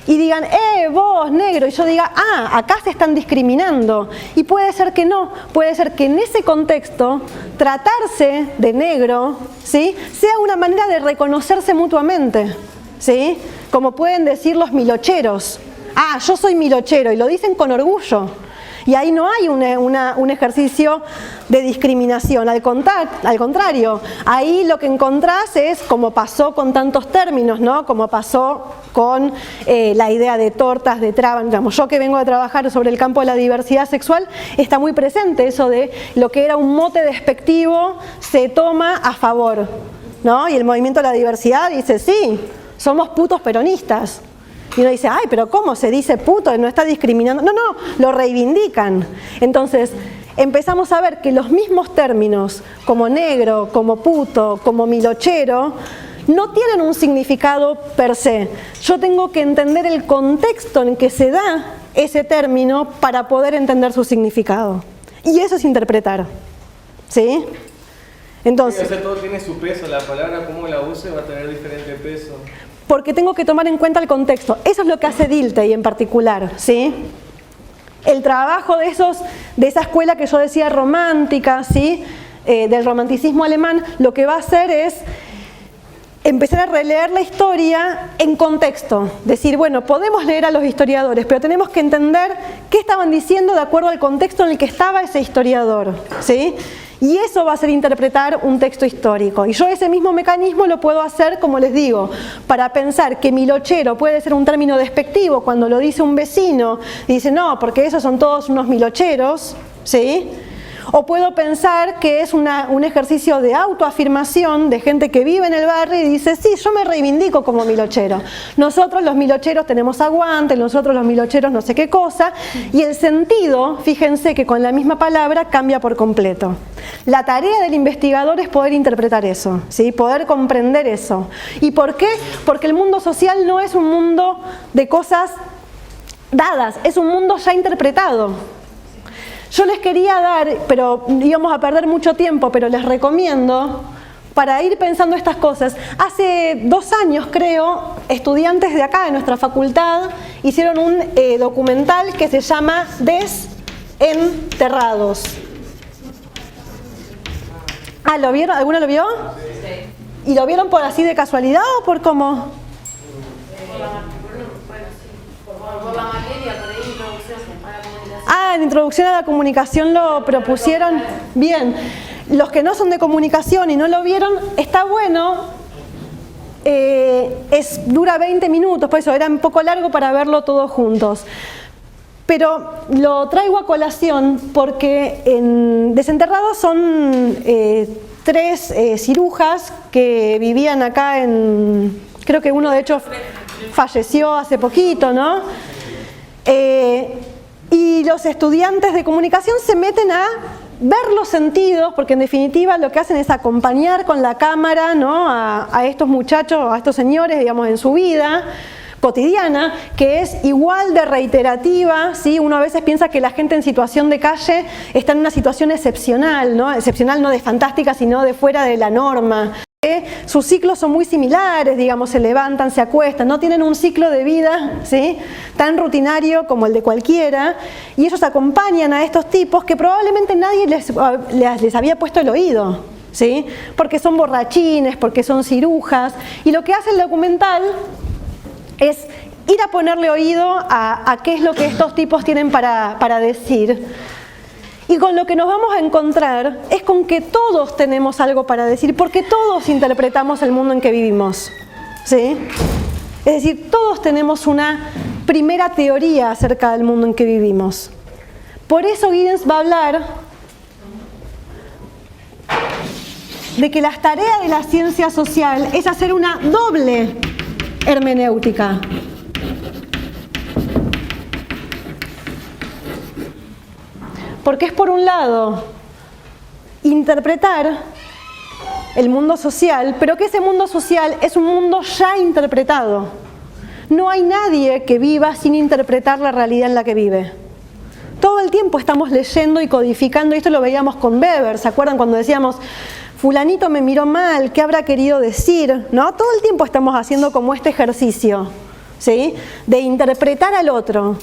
y digan, vos negro, y yo diga, ah, acá se están discriminando. Y puede ser que no, puede ser que en ese contexto tratarse de negro, ¿sí? Sea una manera de reconocerse mutuamente, ¿sí? Como pueden decir los milocheros, ah, yo soy milochero, y lo dicen con orgullo. Y ahí no hay un ejercicio de discriminación, al contrario, ahí lo que encontrás es, como pasó con tantos términos, ¿no? Como pasó con la idea de tortas, de trabas, digamos, yo que vengo a trabajar sobre el campo de la diversidad sexual, está muy presente eso de lo que era un mote despectivo se toma a favor, ¿no? Y el movimiento de la diversidad dice, sí, somos putos peronistas. Y uno dice, ay, pero ¿cómo se dice puto? ¿No está discriminando? No, no, lo reivindican. Entonces, empezamos a ver que los mismos términos, como negro, como puto, como milochero, no tienen un significado per se. Yo tengo que entender el contexto en que se da ese término para poder entender su significado. Y eso es interpretar. ¿Sí? Entonces, o sea, todo tiene su peso, la palabra como la use va a tener diferente peso. Porque tengo que tomar en cuenta el contexto. Eso es lo que hace Dilthey en particular, ¿sí? El trabajo de esa escuela que yo decía romántica, ¿sí? Del romanticismo alemán, lo que va a hacer es empezar a releer la historia en contexto. Decir, bueno, podemos leer a los historiadores, pero tenemos que entender qué estaban diciendo de acuerdo al contexto en el que estaba ese historiador, ¿sí? Y eso va a ser interpretar un texto histórico. Y yo ese mismo mecanismo lo puedo hacer, como les digo, para pensar que milochero puede ser un término despectivo cuando lo dice un vecino, y dice, no, porque esos son todos unos milocheros, ¿sí? O puedo pensar que es un ejercicio de autoafirmación de gente que vive en el barrio y dice, sí, yo me reivindico como milochero. Nosotros los milocheros tenemos aguante, nosotros los milocheros no sé qué cosa. Y el sentido, fíjense que con la misma palabra cambia por completo. La tarea del investigador es poder interpretar eso, ¿sí? Poder comprender eso. ¿Y por qué? Porque el mundo social no es un mundo de cosas dadas, es un mundo ya interpretado. Yo les quería dar, pero íbamos a perder mucho tiempo, pero les recomiendo, para ir pensando estas cosas, hace 2 años creo, estudiantes de acá, de nuestra facultad, hicieron un documental que se llama Desenterrados. Ah, ¿lo vieron? ¿Alguno lo vio? Sí. ¿Y lo vieron por así de casualidad o por cómo? Por la materia, por ahí introducción a la comunicación. Ah, en introducción a la comunicación lo propusieron. Bien, los que no son de comunicación y no lo vieron, está bueno. Dura 20 minutos, por eso era un poco largo para verlo todos juntos. Pero lo traigo a colación porque en Desenterrados son 3 cirujas que vivían acá creo que uno de hecho falleció hace poquito, ¿no? Y los estudiantes de comunicación se meten a ver los sentidos, porque en definitiva lo que hacen es acompañar con la cámara, ¿no? a estos muchachos, a estos señores, digamos, en su vida cotidiana, que es igual de reiterativa, ¿sí? Uno a veces piensa que la gente en situación de calle está en una situación excepcional, ¿no? Excepcional no de fantástica, sino de fuera de la norma. Sus ciclos son muy similares, digamos, se levantan, se acuestan, no tienen un ciclo de vida, ¿sí? Tan rutinario como el de cualquiera, y ellos acompañan a estos tipos que probablemente nadie les había puesto el oído, ¿sí? Porque son borrachines, porque son cirujas, y lo que hace el documental es ir a ponerle oído a qué es lo que estos tipos tienen para decir. Y con lo que nos vamos a encontrar es con que todos tenemos algo para decir, porque todos interpretamos el mundo en que vivimos, ¿sí? Es decir, todos tenemos una primera teoría acerca del mundo en que vivimos. Por eso Giddens va a hablar de que la tarea de la ciencia social es hacer una doble hermenéutica. Porque es, por un lado, interpretar el mundo social, pero que ese mundo social es un mundo ya interpretado. No hay nadie que viva sin interpretar la realidad en la que vive. Todo el tiempo estamos leyendo y codificando, y esto lo veíamos con Weber, ¿se acuerdan cuando decíamos, fulanito me miró mal, qué habrá querido decir? ¿No? Todo el tiempo estamos haciendo como este ejercicio, ¿sí? De interpretar al otro.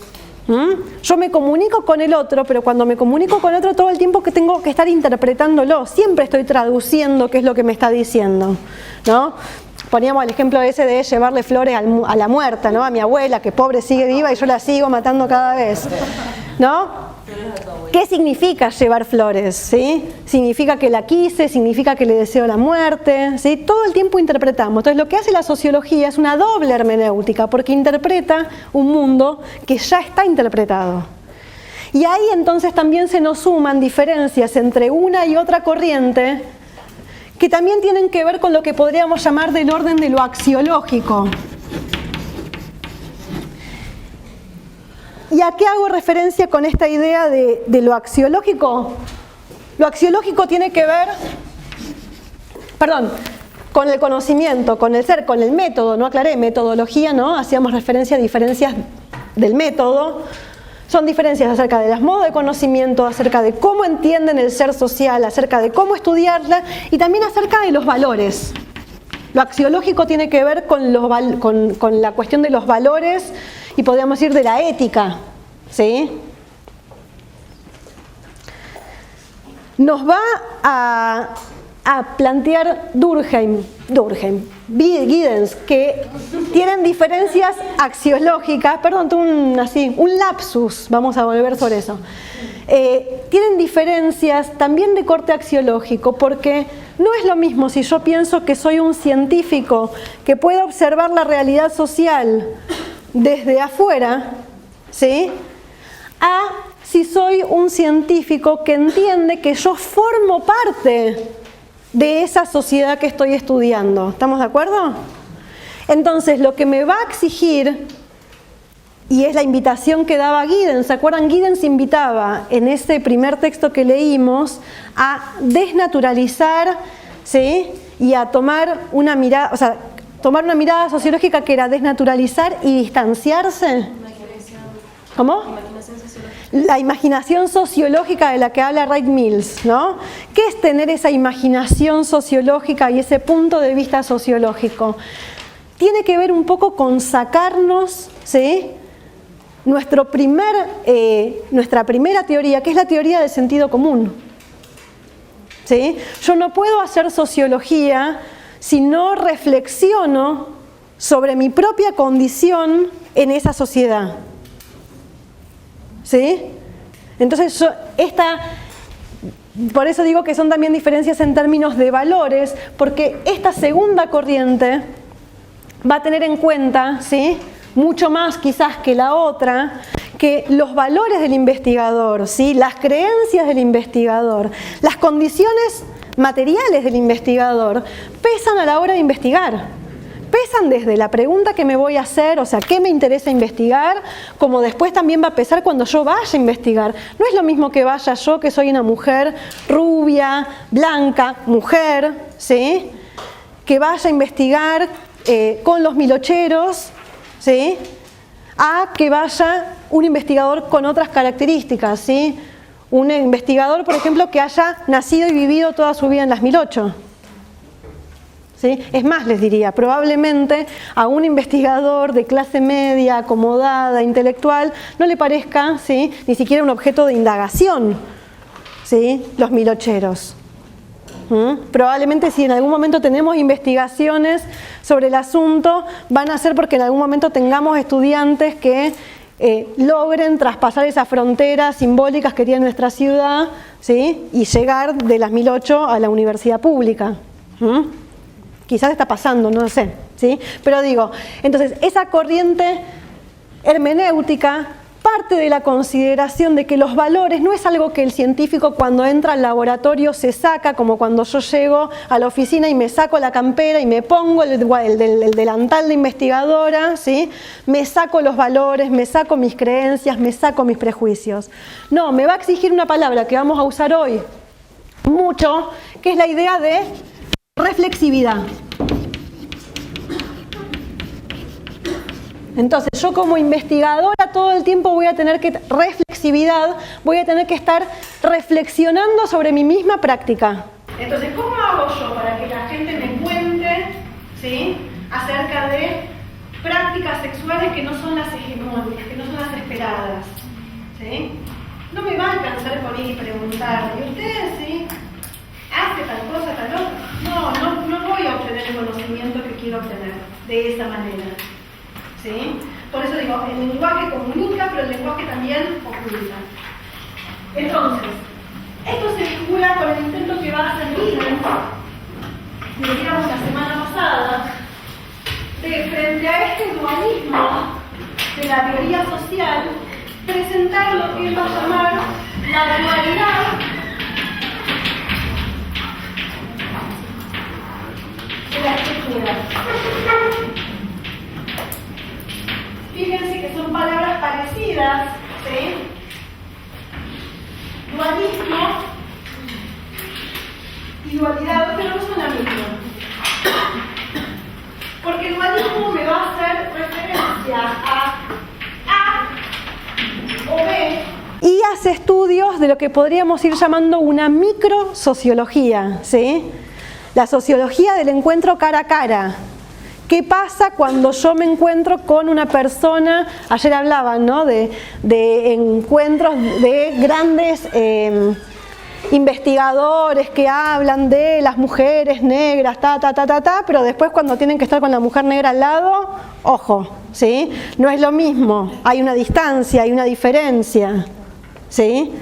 Yo me comunico con el otro, pero cuando me comunico con el otro todo el tiempo que tengo que estar interpretándolo, siempre estoy traduciendo qué es lo que me está diciendo, ¿no? Poníamos el ejemplo ese de llevarle flores a la muerta, ¿no? A mi abuela, que pobre sigue viva y yo la sigo matando cada vez, ¿no? ¿Qué significa llevar flores? ¿Sí? Significa que la quise, significa que le deseo la muerte, ¿sí? Todo el tiempo interpretamos. Entonces lo que hace la sociología es una doble hermenéutica, porque interpreta un mundo que ya está interpretado. Y ahí entonces también se nos suman diferencias entre una y otra corriente que también tienen que ver con lo que podríamos llamar del orden de lo axiológico. ¿Y a qué hago referencia con esta idea de lo axiológico? Lo axiológico tiene que ver, con el conocimiento, con el ser, con el método, no aclaré, metodología, ¿no? Hacíamos referencia a diferencias del método. Son diferencias acerca de los modos de conocimiento, acerca de cómo entienden el ser social, acerca de cómo estudiarla y también acerca de los valores. Lo axiológico tiene que ver con la cuestión de los valores y podríamos decir de la ética, ¿sí? Nos va a plantear Giddens, que tienen diferencias axiológicas, tuve un lapsus, vamos a volver sobre eso, tienen diferencias también de corte axiológico, porque no es lo mismo si yo pienso que soy un científico que puede observar la realidad social desde afuera, ¿sí?, a si soy un científico que entiende que yo formo parte de esa sociedad que estoy estudiando. ¿Estamos de acuerdo? Entonces, lo que me va a exigir, y es la invitación que daba Giddens, ¿se acuerdan? Giddens invitaba en ese primer texto que leímos a desnaturalizar, ¿sí?, y a tomar una mirada, o sea, tomar una mirada sociológica que era desnaturalizar y distanciarse. ¿Cómo? La imaginación sociológica de la que habla Wright Mills, ¿no? ¿Qué es tener esa imaginación sociológica y ese punto de vista sociológico? Tiene que ver un poco con sacarnos, ¿sí?, nuestra primera teoría, que es la teoría del sentido común. ¿Sí? Yo no puedo hacer sociología si no reflexiono sobre mi propia condición en esa sociedad. ¿Sí? Entonces, por eso digo que son también diferencias en términos de valores, porque esta segunda corriente va a tener en cuenta, ¿sí?, mucho más quizás que la otra, que los valores del investigador, ¿sí?, las creencias del investigador, las condiciones materiales del investigador, pesan a la hora de investigar. Pesan desde la pregunta que me voy a hacer, o sea, qué me interesa investigar, como después también va a pesar cuando yo vaya a investigar. No es lo mismo que vaya yo, que soy una mujer rubia, blanca, mujer, ¿sí?, que vaya a investigar con los milocheros, ¿sí?, a que vaya un investigador con otras características, ¿sí?, un investigador, por ejemplo, que haya nacido y vivido toda su vida en las 1008. ¿Sí? Es más, les diría, probablemente a un investigador de clase media, acomodada, intelectual, no le parezca, ¿sí?, ni siquiera un objeto de indagación, ¿sí?, los milocheros. Probablemente si en algún momento tenemos investigaciones sobre el asunto, van a ser porque en algún momento tengamos estudiantes que logren traspasar esas fronteras simbólicas que tiene nuestra ciudad, ¿sí?, y llegar de las 1008 a la universidad pública. Quizás está pasando, no lo sé, ¿sí? Pero digo, entonces esa corriente hermenéutica parte de la consideración de que los valores no es algo que el científico cuando entra al laboratorio se saca, como cuando yo llego a la oficina y me saco la campera y me pongo el delantal de investigadora, ¿sí?, me saco los valores, me saco mis creencias, me saco mis prejuicios. No, me va a exigir una palabra que vamos a usar hoy mucho, que es la idea de reflexividad. Entonces, yo como investigadora todo el tiempo voy a tener que reflexividad, voy a tener que estar reflexionando sobre mi misma práctica. Entonces, ¿cómo hago yo para que la gente me cuente, ¿sí?, acerca de prácticas sexuales que no son las hegemónicas, que no son las esperadas? ¿Sí? No me va a alcanzar con ir y preguntar, ¿y ustedes, sí, hace tal cosa, tal otra? No voy a obtener el conocimiento que quiero obtener de esa manera. ¿Sí? Por eso digo, el lenguaje comunica, pero el lenguaje también oculta. Entonces, esto se vincula con el intento que va a hacer Giddens, decíamos la semana pasada, de frente a este dualismo de la teoría social, presentar lo que él va a llamar la dualidad de la estructura. Fíjense que son palabras parecidas, ¿sí? Dualismo y dualidad, pero no son la misma. Porque el dualismo me va a hacer referencia a A o B. Y hace estudios de lo que podríamos ir llamando una microsociología, ¿sí? La sociología del encuentro cara a cara. ¿Qué pasa cuando yo me encuentro con una persona? Ayer hablaban, ¿no?, de encuentros de grandes investigadores que hablan de las mujeres negras, pero después cuando tienen que estar con la mujer negra al lado, ojo, ¿sí? No es lo mismo, hay una distancia, hay una diferencia, ¿sí?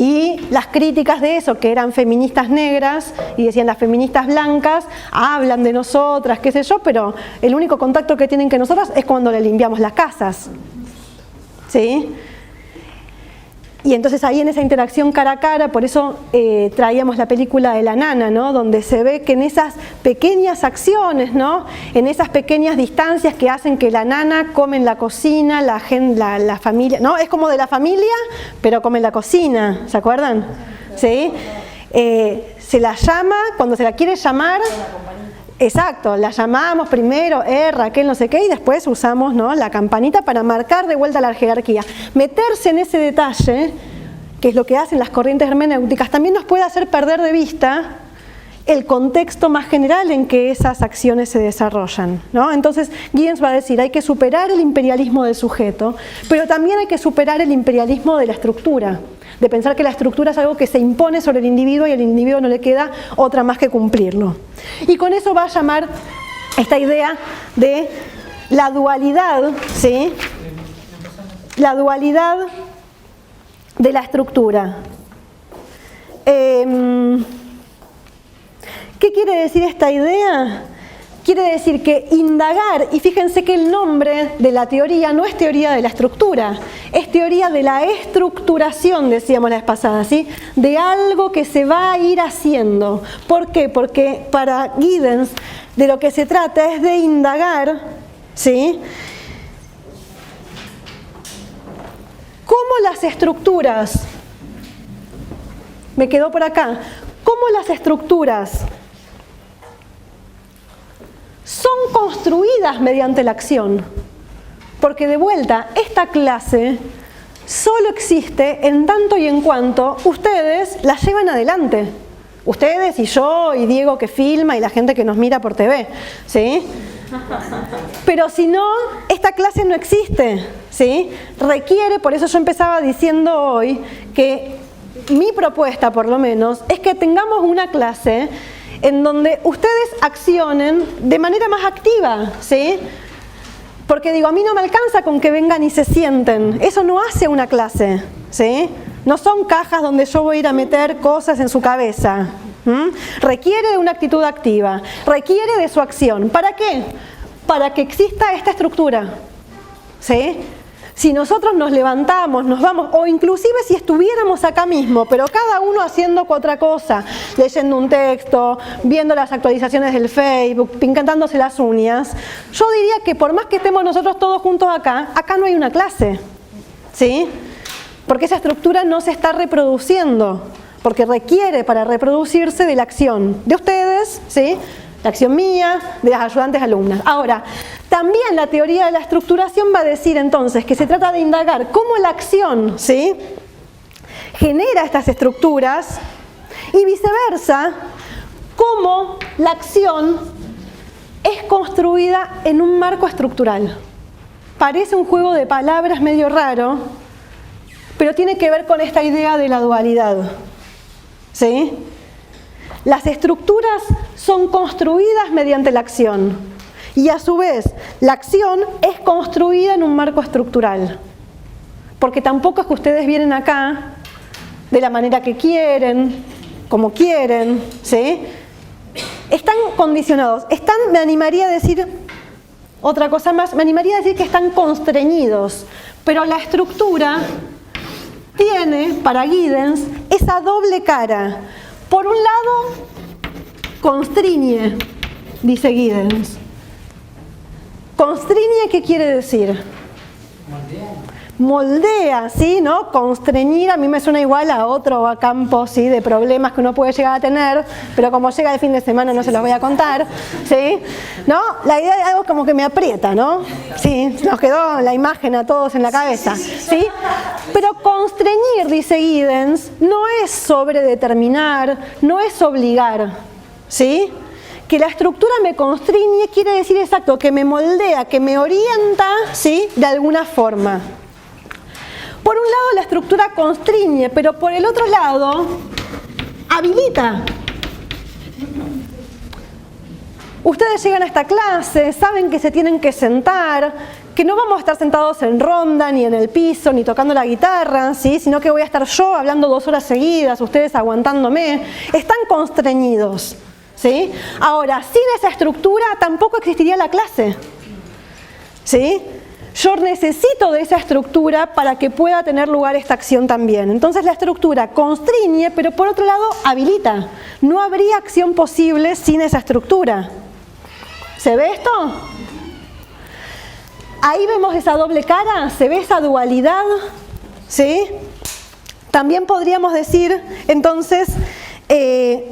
Y las críticas de eso, que eran feministas negras, y decían las feministas blancas, hablan de nosotras, qué sé yo, pero el único contacto que tienen que nosotras es cuando le limpiamos las casas. ¿Sí? Y entonces ahí en esa interacción cara a cara, por eso traíamos la película de La Nana, ¿no? Donde se ve que en esas pequeñas acciones, ¿no? En esas pequeñas distancias que hacen que la nana come en la cocina, la familia, ¿no? Es como de la familia, pero come en la cocina, ¿se acuerdan? ¿Sí? Se la llama, cuando se la quiere llamar, exacto, la llamamos primero, Raquel, no sé qué, y después usamos, ¿no? La campanita para marcar de vuelta la jerarquía. Meterse en ese detalle, que es lo que hacen las corrientes hermenéuticas, también nos puede hacer perder de vista el contexto más general en que esas acciones se desarrollan, ¿no? Entonces, Giddens va a decir, hay que superar el imperialismo del sujeto, pero también hay que superar el imperialismo de la estructura, de pensar que la estructura es algo que se impone sobre el individuo y al individuo no le queda otra más que cumplirlo. Y con eso va a llamar esta idea de la dualidad, ¿sí? La dualidad de la estructura. ¿Qué quiere decir esta idea? Quiere decir que indagar, y fíjense que el nombre de la teoría no es teoría de la estructura, es teoría de la estructuración, decíamos la vez pasada, ¿sí? De algo que se va a ir haciendo. ¿Por qué? Porque para Giddens de lo que se trata es de indagar, ¿sí? Cómo las estructuras, me quedó por acá, cómo las estructuras son construidas mediante la acción. Porque de vuelta, esta clase solo existe en tanto y en cuanto ustedes la llevan adelante. Ustedes y yo y Diego que filma y la gente que nos mira por TV, ¿sí? Pero si no, esta clase no existe, ¿sí? Requiere, por eso yo empezaba diciendo hoy que mi propuesta, por lo menos, es que tengamos una clase en donde ustedes accionen de manera más activa, ¿sí? Porque digo, a mí no me alcanza con que vengan y se sienten. Eso no hace una clase, ¿sí? No son cajas donde yo voy a ir a meter cosas en su cabeza. Requiere de una actitud activa, requiere de su acción. ¿Para qué? Para que exista esta estructura, ¿sí? Si nosotros nos levantamos, nos vamos, o inclusive si estuviéramos acá mismo, pero cada uno haciendo otra cosa, leyendo un texto, viendo las actualizaciones del Facebook, pintándose las uñas, yo diría que por más que estemos nosotros todos juntos acá, acá no hay una clase, ¿sí? Porque esa estructura no se está reproduciendo, porque requiere para reproducirse de la acción de ustedes, ¿sí? La acción mía, de las ayudantes alumnas. Ahora, también la teoría de la estructuración va a decir entonces que se trata de indagar cómo la acción, ¿sí? genera estas estructuras y viceversa, cómo la acción es construida en un marco estructural. Parece un juego de palabras medio raro, pero tiene que ver con esta idea de la dualidad, ¿sí? Las estructuras son construidas mediante la acción y a su vez la acción es construida en un marco estructural. Porque tampoco es que ustedes vienen acá de la manera que quieren, como quieren, ¿sí? Están condicionados, me animaría a decir otra cosa más, me animaría a decir que están constreñidos, pero la estructura tiene, para Giddens, esa doble cara. Por un lado, constriñe, dice Giddens. Constriñe, ¿qué quiere decir? Moldea, ¿sí? ¿No? Constreñir a mí me suena igual a otro campo, ¿sí? De problemas que uno puede llegar a tener, pero como llega el fin de semana no se los voy a contar, ¿sí? ¿No? La idea de algo como que me aprieta, ¿no? Sí, nos quedó la imagen a todos en la cabeza, ¿sí? Pero constreñir, dice Giddens, no es sobredeterminar, no es obligar, ¿sí? Que la estructura me constriñe quiere decir exacto, que me moldea, que me orienta, ¿sí? De alguna forma. Por un lado la estructura constriñe, pero por el otro lado habilita. Ustedes llegan a esta clase, saben que se tienen que sentar, que no vamos a estar sentados en ronda, ni en el piso, ni tocando la guitarra, ¿sí? Sino que voy a estar yo hablando 2 horas seguidas, ustedes aguantándome. Están constreñidos, ¿sí? Ahora, sin esa estructura tampoco existiría la clase, ¿sí? Yo necesito de esa estructura para que pueda tener lugar esta acción también. Entonces la estructura constriñe, pero por otro lado habilita. No habría acción posible sin esa estructura. ¿Se ve esto? Ahí vemos esa doble cara, se ve esa dualidad, ¿sí? También podríamos decir, entonces, de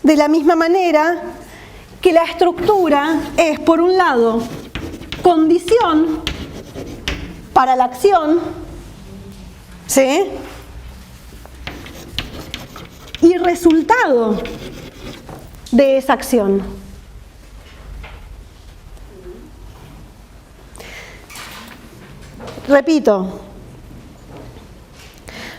la misma manera, que la estructura es, por un lado, condición para la acción, ¿sí? Y resultado de esa acción. Repito,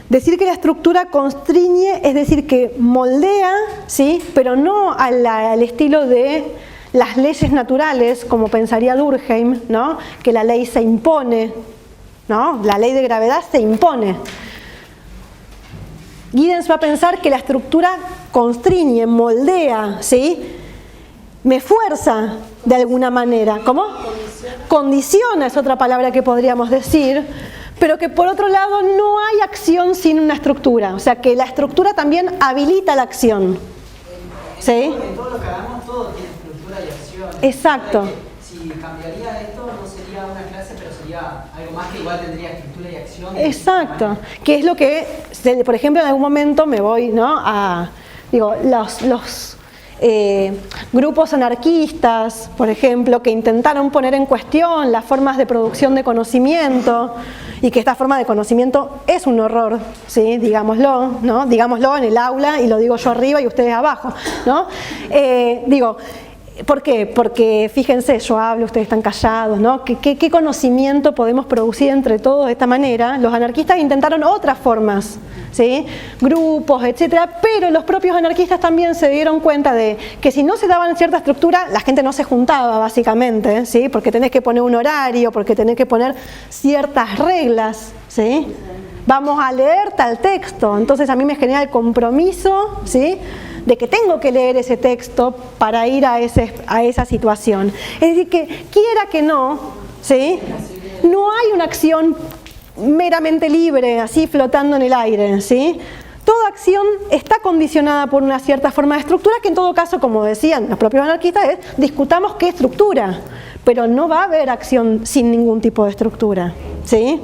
decir que la estructura constriñe es decir que moldea, ¿sí? Pero no al estilo de las leyes naturales, como pensaría Durkheim, ¿no? Que la ley se impone, ¿no? La ley de gravedad se impone. Giddens va a pensar que la estructura constriñe, moldea, ¿sí? Me fuerza de alguna manera. ¿Cómo? Condiciona es otra palabra que podríamos decir, pero que por otro lado no hay acción sin una estructura. O sea que la estructura también habilita la acción. ¿Sí? En todo lo que hagamos, todo tiene estructura y acción. Exacto. Si cambiaría esto, no sería una clase, pero sería algo más que igual tendría estructura y acción. Exacto. Que es lo que, por ejemplo, en algún momento me voy, ¿no? Los grupos anarquistas, por ejemplo, que intentaron poner en cuestión las formas de producción de conocimiento y que esta forma de conocimiento es un horror, ¿sí? Digámoslo, ¿no? Digámoslo en el aula y lo digo yo arriba y ustedes abajo, ¿no? ¿Por qué? Porque fíjense, yo hablo, ustedes están callados, ¿no? ¿Qué conocimiento podemos producir entre todos de esta manera? Los anarquistas intentaron otras formas, ¿sí? Grupos, etcétera, pero los propios anarquistas también se dieron cuenta de que si no se daban cierta estructura, la gente no se juntaba, básicamente, ¿sí? Porque tenés que poner un horario, porque tenés que poner ciertas reglas, ¿sí? Vamos a leer tal texto, entonces a mí me genera el compromiso, ¿sí? De que tengo que leer ese texto para ir a esa situación. Es decir, que quiera que no, ¿sí? No hay una acción meramente libre, así flotando en el aire, ¿sí? Toda acción está condicionada por una cierta forma de estructura que en todo caso, como decían los propios anarquistas, es discutamos qué estructura, pero no va a haber acción sin ningún tipo de estructura, ¿sí?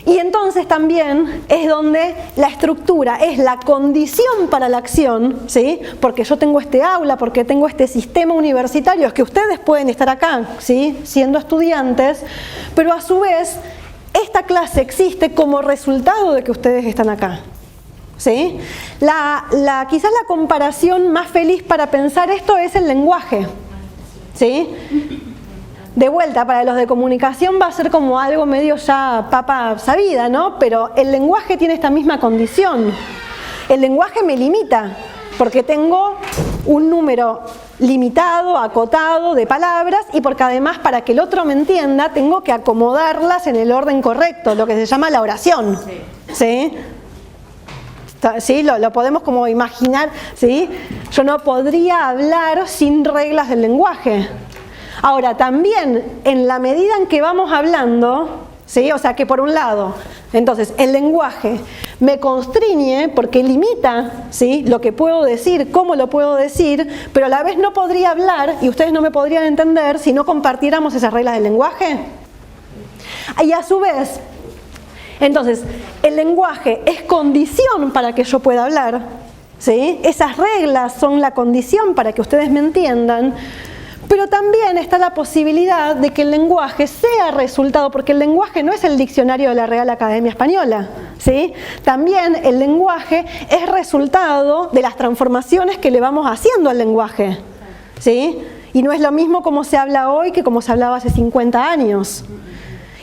Y entonces también es donde la estructura es la condición para la acción, ¿sí? Porque yo tengo este aula, porque tengo este sistema universitario, es que ustedes pueden estar acá, ¿sí? Siendo estudiantes, pero a su vez esta clase existe como resultado de que ustedes están acá, ¿sí? Quizás la comparación más feliz para pensar esto es el lenguaje, ¿sí? De vuelta, para los de comunicación va a ser como algo medio ya papa sabida, ¿no? Pero el lenguaje tiene esta misma condición. El lenguaje me limita, porque tengo un número limitado, acotado de palabras y porque además para que el otro me entienda tengo que acomodarlas en el orden correcto, lo que se llama la oración. ¿Sí? ¿Sí? Lo podemos como imaginar, ¿sí? Yo no podría hablar sin reglas del lenguaje. Ahora, también, en la medida en que vamos hablando, ¿sí? O sea que por un lado, entonces, el lenguaje me constriñe porque limita, ¿sí? Lo que puedo decir, cómo lo puedo decir, pero a la vez no podría hablar y ustedes no me podrían entender si no compartiéramos esas reglas del lenguaje. Y a su vez, entonces, el lenguaje es condición para que yo pueda hablar, ¿sí? Esas reglas son la condición para que ustedes me entiendan. Pero también está la posibilidad de que el lenguaje sea resultado, porque el lenguaje no es el diccionario de la Real Academia Española, ¿sí? También el lenguaje es resultado de las transformaciones que le vamos haciendo al lenguaje, ¿sí? Y no es lo mismo como se habla hoy que como se hablaba hace 50 años.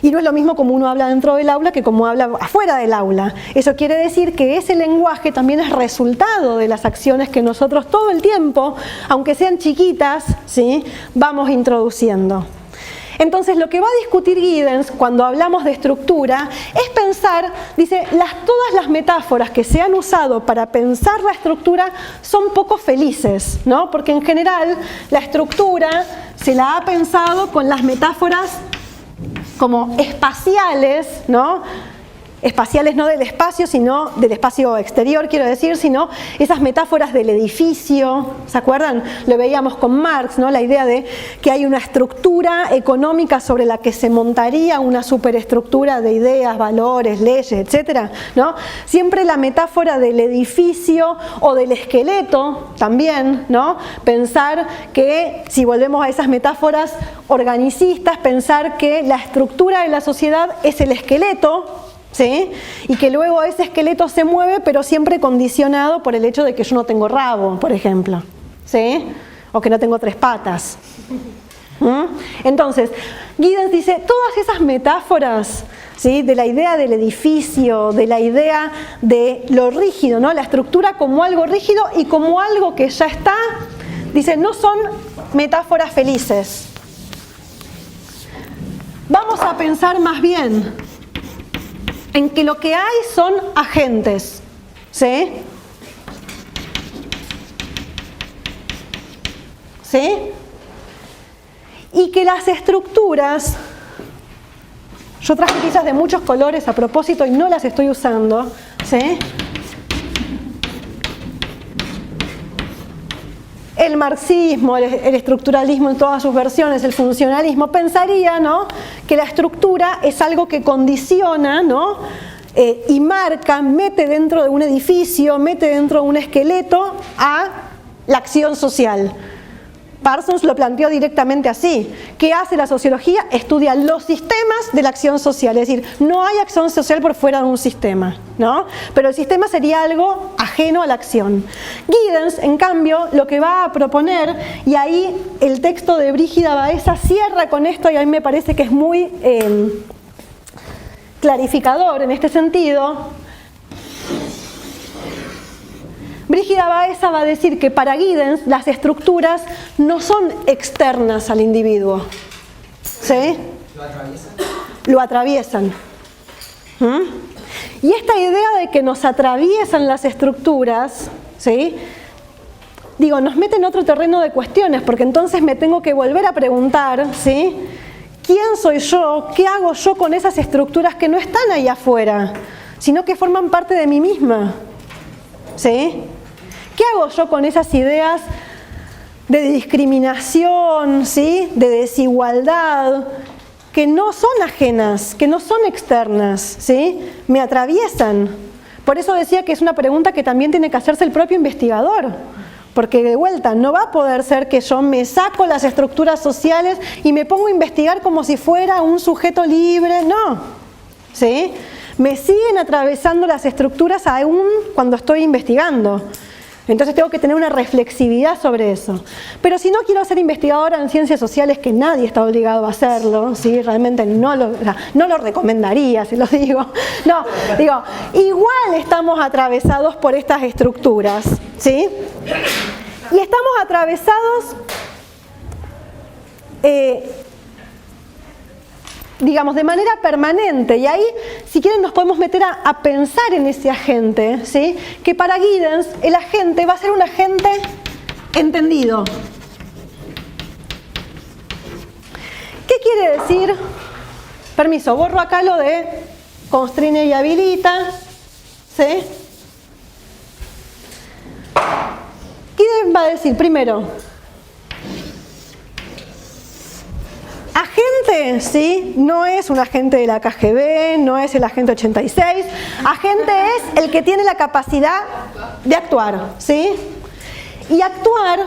Y no es lo mismo como uno habla dentro del aula que como habla afuera del aula. Eso quiere decir que ese lenguaje también es resultado de las acciones que nosotros todo el tiempo, aunque sean chiquitas, ¿sí? Vamos introduciendo. Entonces lo que va a discutir Giddens cuando hablamos de estructura es pensar, dice, todas las metáforas que se han usado para pensar la estructura son poco felices, ¿no? Porque en general la estructura se la ha pensado con las metáforas como espaciales, ¿no? Espaciales no del espacio, sino del espacio exterior, quiero decir, sino esas metáforas del edificio, ¿se acuerdan? Lo veíamos con Marx, ¿no? La idea de que hay una estructura económica sobre la que se montaría una superestructura de ideas, valores, leyes, etcétera, ¿no? Siempre la metáfora del edificio o del esqueleto también, ¿no? Pensar que, si volvemos a esas metáforas organicistas, pensar que la estructura de la sociedad es el esqueleto, ¿sí? Y que luego ese esqueleto se mueve, pero siempre condicionado por el hecho de que yo no tengo rabo, por ejemplo, ¿sí? O que no tengo 3 patas. Entonces, Giddens dice, todas esas metáforas, ¿sí? De la idea del edificio, de la idea de lo rígido, ¿no? La estructura como algo rígido y como algo que ya está, dice, no son metáforas felices. Vamos a pensar más bien en que lo que hay son agentes, ¿sí? ¿Sí? Y que las estructuras, yo traje tizas de muchos colores a propósito y no las estoy usando, ¿sí? El marxismo, el estructuralismo en todas sus versiones, el funcionalismo, pensaría, ¿no?, que la estructura es algo que condiciona, ¿no?, y marca, mete dentro de un edificio, mete dentro de un esqueleto a la acción social. Parsons lo planteó directamente así. ¿Qué hace la sociología? Estudia los sistemas de la acción social, es decir, no hay acción social por fuera de un sistema, ¿no? Pero el sistema sería algo ajeno a la acción. Giddens, en cambio, lo que va a proponer, y ahí el texto de Brígida Baeza cierra con esto, y a mí me parece que es muy clarificador en este sentido. Brígida Baeza va a decir que para Giddens las estructuras no son externas al individuo, ¿sí? Lo atraviesan. Y esta idea de que nos atraviesan las estructuras, ¿sí?, digo, nos mete en otro terreno de cuestiones, porque entonces me tengo que volver a preguntar, ¿sí?, ¿quién soy yo? ¿Qué hago yo con esas estructuras que no están ahí afuera, sino que forman parte de mí misma? ¿Sí? ¿Qué hago yo con esas ideas de discriminación, ¿sí?, de desigualdad, que no son ajenas, que no son externas, ¿sí?, me atraviesan? Por eso decía que es una pregunta que también tiene que hacerse el propio investigador, porque de vuelta no va a poder ser que yo me saco las estructuras sociales y me pongo a investigar como si fuera un sujeto libre, no, ¿sí? Me siguen atravesando las estructuras aún cuando estoy investigando. Entonces tengo que tener una reflexividad sobre eso. Pero si no quiero ser investigadora en ciencias sociales, que nadie está obligado a hacerlo, ¿sí?, realmente no lo recomendaría, se lo digo. No, digo, igual estamos atravesados por estas estructuras, ¿sí? Y estamos atravesados, digamos, de manera permanente, y ahí, si quieren, nos podemos meter a pensar en ese agente, ¿sí?, que para Giddens el agente va a ser un agente entendido. ¿Qué quiere decir? Permiso, borro acá lo de constriñe y habilita, ¿sí? Giddens va a decir, primero, agente, ¿sí?, no es un agente de la KGB, no es el agente 86. Agente es el que tiene la capacidad de actuar, ¿sí? Y actuar,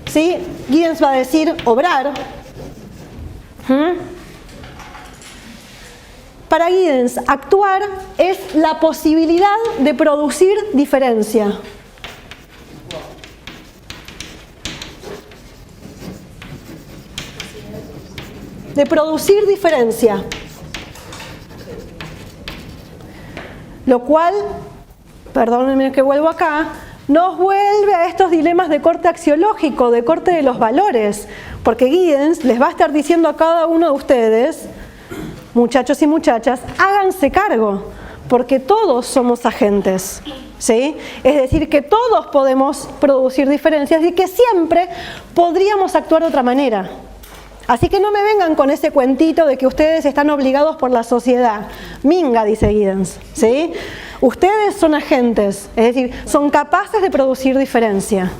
¿sí?, Giddens va a decir obrar. Para Giddens, actuar es la posibilidad de producir diferencia. De producir diferencia. Lo cual, perdónenme que vuelvo acá, nos vuelve a estos dilemas de corte axiológico, de corte de los valores, porque Giddens les va a estar diciendo a cada uno de ustedes, muchachos y muchachas, háganse cargo, porque todos somos agentes, ¿sí? Es decir, que todos podemos producir diferencias y que siempre podríamos actuar de otra manera. Así que no me vengan con ese cuentito de que ustedes están obligados por la sociedad. Minga, dice Giddens, ¿sí? Ustedes son agentes, es decir, son capaces de producir diferencia.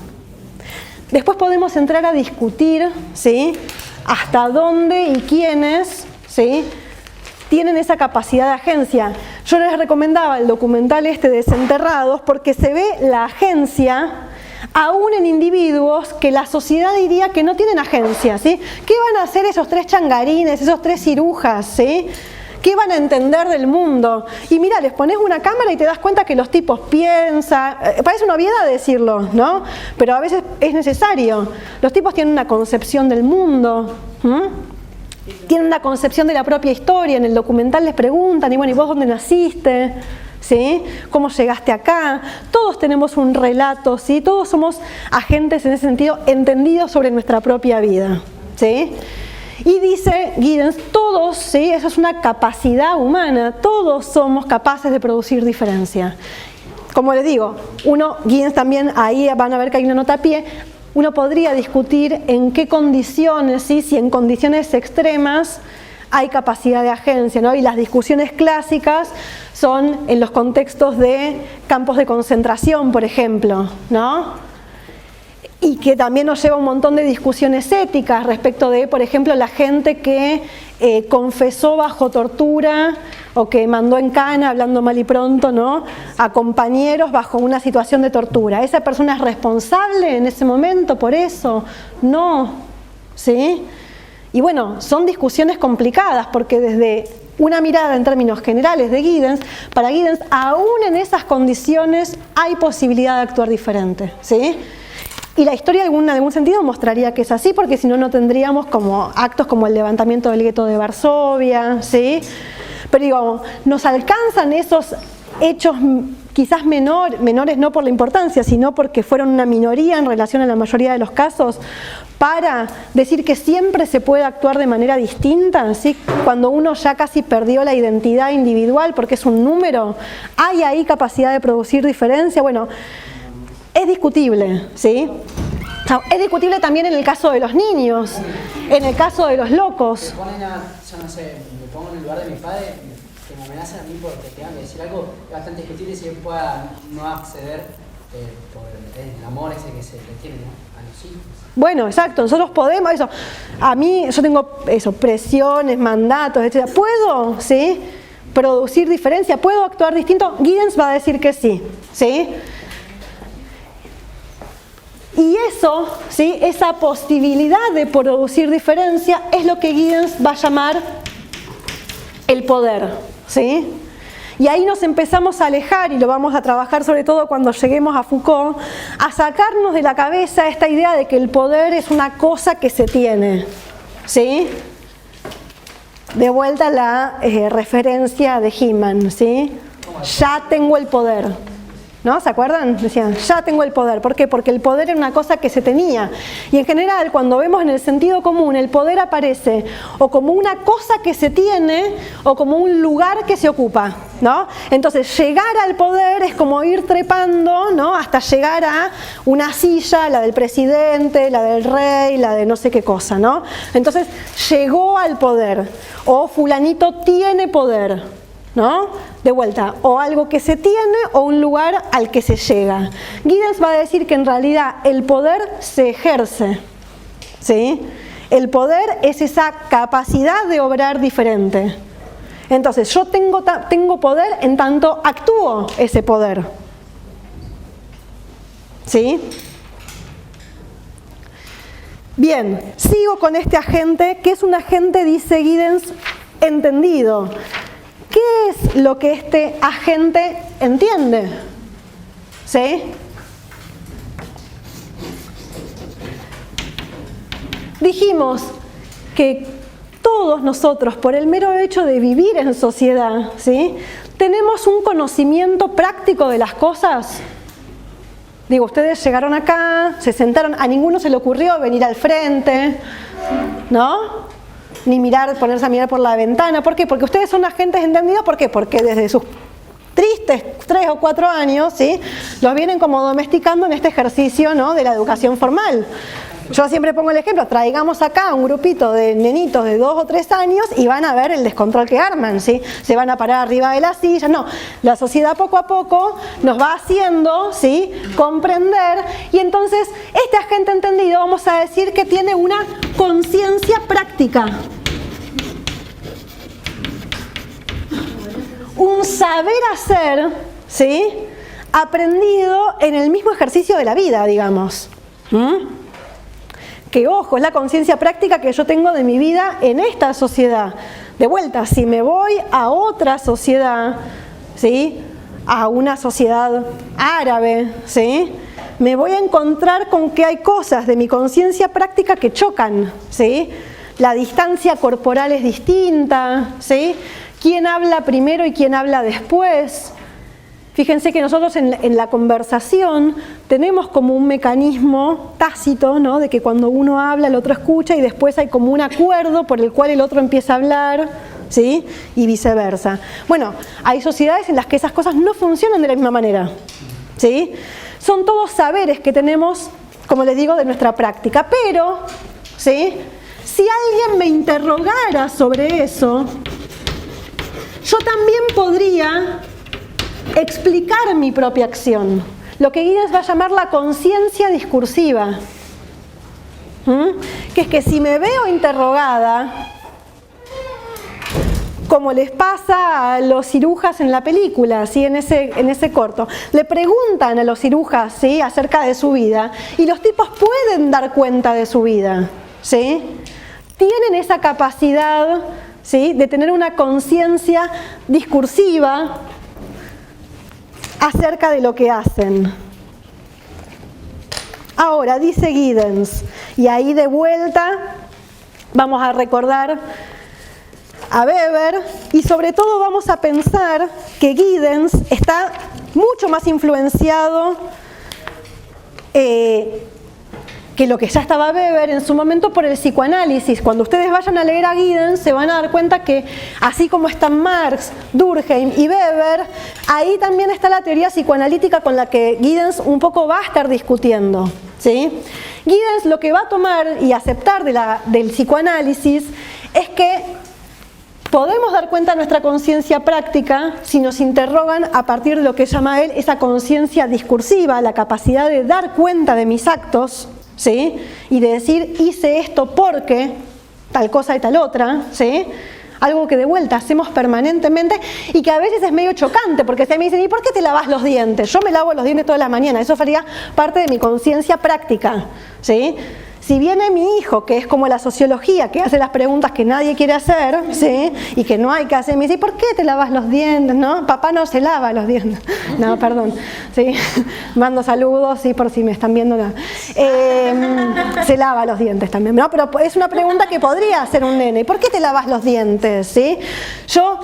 Después podemos entrar a discutir, ¿sí?, hasta dónde y quiénes, ¿sí?, tienen esa capacidad de agencia. Yo les recomendaba el documental Desenterrados porque se ve la agencia aún en individuos que la sociedad diría que no tienen agencia, ¿sí? ¿Qué van a hacer esos 3 changarines, esos 3 cirujas, ¿sí? ¿Qué van a entender del mundo? Y mira, les pones una cámara y te das cuenta que los tipos piensan, parece una obviedad decirlo, ¿no? Pero a veces es necesario. Los tipos tienen una concepción del mundo, tienen una concepción de la propia historia. En el documental les preguntan, y bueno, ¿y vos dónde naciste? ¿Sí? ¿Cómo llegaste acá? Todos tenemos un relato, ¿sí? Todos somos agentes en ese sentido, entendidos sobre nuestra propia vida, ¿sí? Y dice Giddens, todos, ¿sí?, eso es una capacidad humana, todos somos capaces de producir diferencia. Como les digo, Giddens también, ahí van a ver que hay una nota a pie, uno podría discutir en qué condiciones, ¿sí?, si en condiciones extremas hay capacidad de agencia, ¿no? Y las discusiones clásicas son en los contextos de campos de concentración, por ejemplo, ¿no? Y que también nos lleva a un montón de discusiones éticas respecto de, por ejemplo, la gente que confesó bajo tortura o que mandó en cana, hablando mal y pronto, ¿no?, a compañeros bajo una situación de tortura. ¿Esa persona es responsable en ese momento por eso? No, ¿sí? Y bueno, son discusiones complicadas porque desde una mirada en términos generales de Giddens, para Giddens, aún en esas condiciones hay posibilidad de actuar diferente, ¿sí? Y la historia en algún sentido mostraría que es así, porque si no, no tendríamos como actos como el levantamiento del gueto de Varsovia, ¿sí? Pero digo, nos alcanzan esos hechos quizás menores no por la importancia, sino porque fueron una minoría en relación a la mayoría de los casos, para decir que siempre se puede actuar de manera distinta, ¿sí? Cuando uno ya casi perdió la identidad individual porque es un número, ¿hay ahí capacidad de producir diferencia? Bueno, es discutible, ¿sí? Es discutible también en el caso de los niños, en el caso de los locos. Me ponen yo no sé, me pongo en el lugar de mi padre, que me amenazan a mí porque tengan que decir algo, es bastante discutible si él pueda no acceder por el amor ese que se le tiene, ¿no?, a los hijos. Bueno, exacto, nosotros podemos, eso, a mí, yo tengo eso, presiones, mandatos, etc. ¿Puedo, sí, producir diferencia? ¿Puedo actuar distinto? Giddens va a decir que sí, ¿sí? Y eso, ¿sí?, esa posibilidad de producir diferencia es lo que Giddens va a llamar el poder, ¿sí? Y ahí nos empezamos a alejar, y lo vamos a trabajar sobre todo cuando lleguemos a Foucault, a sacarnos de la cabeza esta idea de que el poder es una cosa que se tiene, ¿sí? De vuelta a la referencia de Hyman, ¿sí? Ya tengo el poder, ¿no? ¿Se acuerdan? Decían, ya tengo el poder. ¿Por qué? Porque el poder era una cosa que se tenía. Y en general, cuando vemos en el sentido común, el poder aparece o como una cosa que se tiene o como un lugar que se ocupa, ¿no? Entonces, llegar al poder es como ir trepando, ¿no?, hasta llegar a una silla, la del presidente, la del rey, la de no sé qué cosa, ¿no? Entonces, llegó al poder. O fulanito tiene poder, ¿no? De vuelta, o algo que se tiene o un lugar al que se llega. Giddens va a decir que en realidad el poder se ejerce, ¿sí? El poder es esa capacidad de obrar diferente. Entonces, yo tengo poder en tanto actúo ese poder, ¿sí? Bien, sigo con este agente, que es un agente, dice Giddens, entendido. ¿Qué es lo que este agente entiende? ¿Sí? Dijimos que todos nosotros, por el mero hecho de vivir en sociedad, ¿sí?, tenemos un conocimiento práctico de las cosas. Digo, ustedes llegaron acá, se sentaron, a ninguno se le ocurrió venir al frente, ¿no? Ni ponerse a mirar por la ventana. ¿Por qué? Porque ustedes son agentes entendidos. ¿Por qué? Porque desde sus tristes 3 o 4 años, ¿sí?, los vienen como domesticando en este ejercicio, ¿no?, de la educación formal. Yo siempre pongo el ejemplo, traigamos acá un grupito de nenitos de 2 o 3 años y van a ver el descontrol que arman, ¿sí? Se van a parar arriba de las sillas. No, la sociedad poco a poco nos va haciendo, ¿sí?, comprender, y entonces este agente entendido vamos a decir que tiene una conciencia práctica. Un saber hacer, ¿sí?, aprendido en el mismo ejercicio de la vida, digamos. Que ojo, es la conciencia práctica que yo tengo de mi vida en esta sociedad. De vuelta, si me voy a otra sociedad, ¿sí?, a una sociedad árabe, ¿sí?, me voy a encontrar con que hay cosas de mi conciencia práctica que chocan, ¿sí? La distancia corporal es distinta, ¿sí? ¿Quién habla primero y quién habla después? Fíjense que nosotros en la conversación tenemos como un mecanismo tácito, ¿no?, de que cuando uno habla el otro escucha y después hay como un acuerdo por el cual el otro empieza a hablar, ¿sí?, y viceversa. Bueno, hay sociedades en las que esas cosas no funcionan de la misma manera, ¿sí? Son todos saberes que tenemos, como les digo, de nuestra práctica, pero, ¿sí?, si alguien me interrogara sobre eso, yo también podría explicar mi propia acción, lo que Giddens va a llamar la conciencia discursiva, que es que si me veo interrogada, como les pasa a los cirujas en la película, ¿sí?, en ese corto, le preguntan a los cirujas, ¿sí?, acerca de su vida, y los tipos pueden dar cuenta de su vida, ¿sí? Tienen esa capacidad, ¿sí?, de tener una conciencia discursiva acerca de lo que hacen. Ahora, dice Giddens, y ahí de vuelta vamos a recordar a Weber, y sobre todo vamos a pensar que Giddens está mucho más influenciado que lo que ya estaba Weber en su momento por el psicoanálisis. Cuando ustedes vayan a leer a Giddens se van a dar cuenta que así como están Marx, Durkheim y Weber, ahí también está la teoría psicoanalítica con la que Giddens un poco va a estar discutiendo, ¿sí? Giddens lo que va a tomar y aceptar del psicoanálisis es que podemos dar cuenta de nuestra conciencia práctica si nos interrogan a partir de lo que llama él esa conciencia discursiva, la capacidad de dar cuenta de mis actos, ¿sí?, y de decir, hice esto porque tal cosa y tal otra, ¿sí? Algo que de vuelta hacemos permanentemente y que a veces es medio chocante, porque se me dicen, ¿y por qué te lavas los dientes? Yo me lavo los dientes toda la mañana, eso sería parte de mi conciencia práctica, ¿sí? Si viene mi hijo, que es como la sociología, que hace las preguntas que nadie quiere hacer, ¿sí?, y que no hay que hacer, me dice, ¿por qué te lavas los dientes? ¿No? Papá no se lava los dientes. No, perdón. ¿Sí? Mando saludos, sí, por si me están viendo. No. Se lava los dientes también, ¿no? Pero es una pregunta que podría hacer un nene. ¿Por qué te lavas los dientes? ¿Sí? Yo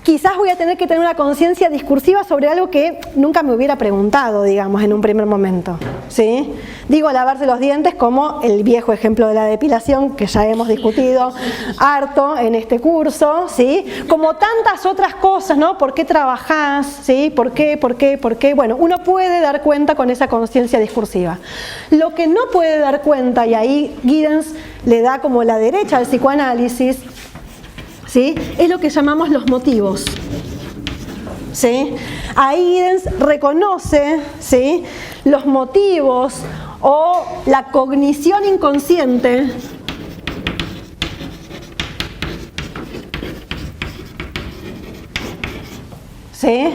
quizás voy a tener que tener una conciencia discursiva sobre algo que nunca me hubiera preguntado, digamos, en un primer momento, ¿sí? Digo lavarse los dientes como el viejo ejemplo de la depilación que ya hemos discutido harto en este curso, ¿sí? Como tantas otras cosas, ¿no? ¿Por qué trabajás? ¿Sí? ¿Por qué? ¿Por qué? ¿Por qué? Bueno, uno puede dar cuenta con esa conciencia discursiva. Lo que no puede dar cuenta, y ahí Giddens le da como la derecha al psicoanálisis, ¿sí?, es lo que llamamos los motivos, ¿sí? Ahí Giddens reconoce, ¿sí?, los motivos o la cognición inconsciente ¿sí?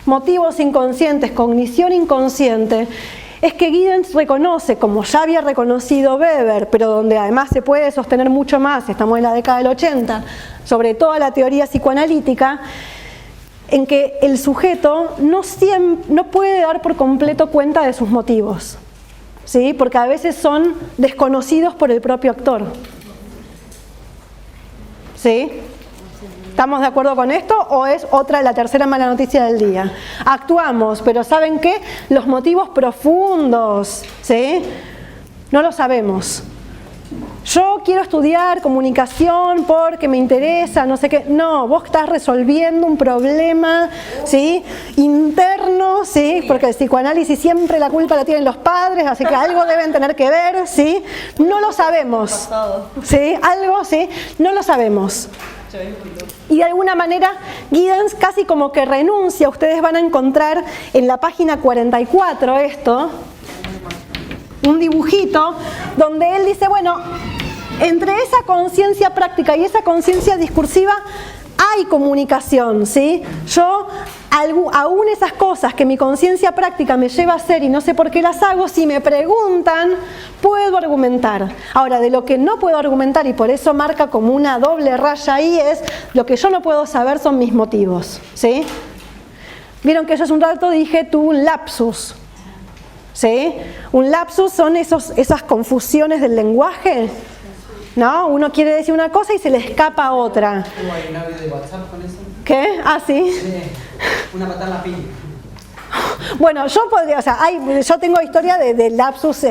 Motivos inconscientes, cognición inconsciente. Es que Giddens reconoce, como ya había reconocido Weber, pero donde además se puede sostener mucho más, estamos en la década del 80, sobre toda la teoría psicoanalítica, en que el sujeto no puede dar por completo cuenta de sus motivos, ¿sí? Porque a veces son desconocidos por el propio actor, ¿sí? ¿Estamos de acuerdo con esto o es la tercera mala noticia del día? Actuamos, pero ¿saben qué? Los motivos profundos, ¿sí? No lo sabemos. Yo quiero estudiar comunicación porque me interesa, no sé qué. No, vos estás resolviendo un problema, ¿sí?, interno, ¿sí?, porque el psicoanálisis siempre la culpa la tienen los padres, así que algo deben tener que ver, ¿sí? No lo sabemos, ¿sí? Algo, ¿sí? No lo sabemos. Y de alguna manera Giddens casi como que renuncia. Ustedes van a encontrar en la página 44 esto, un dibujito donde él dice, bueno, entre esa conciencia práctica y esa conciencia discursiva hay comunicación, ¿sí? Yo, aún esas cosas que mi conciencia práctica me lleva a hacer y no sé por qué las hago, si me preguntan, puedo argumentar. Ahora, de lo que no puedo argumentar, y por eso marca como una doble raya ahí, es lo que yo no puedo saber son mis motivos, ¿sí? Vieron que yo hace un rato dije, tuve un lapsus, ¿sí? Un lapsus son esas confusiones del lenguaje, ¿no? Uno quiere decir una cosa y se le escapa otra. ¿Hay un audio de WhatsApp con eso? ¿Qué? Ah, sí. Una patada en la piña. Bueno, yo podría, o sea, yo tengo historia de lapsus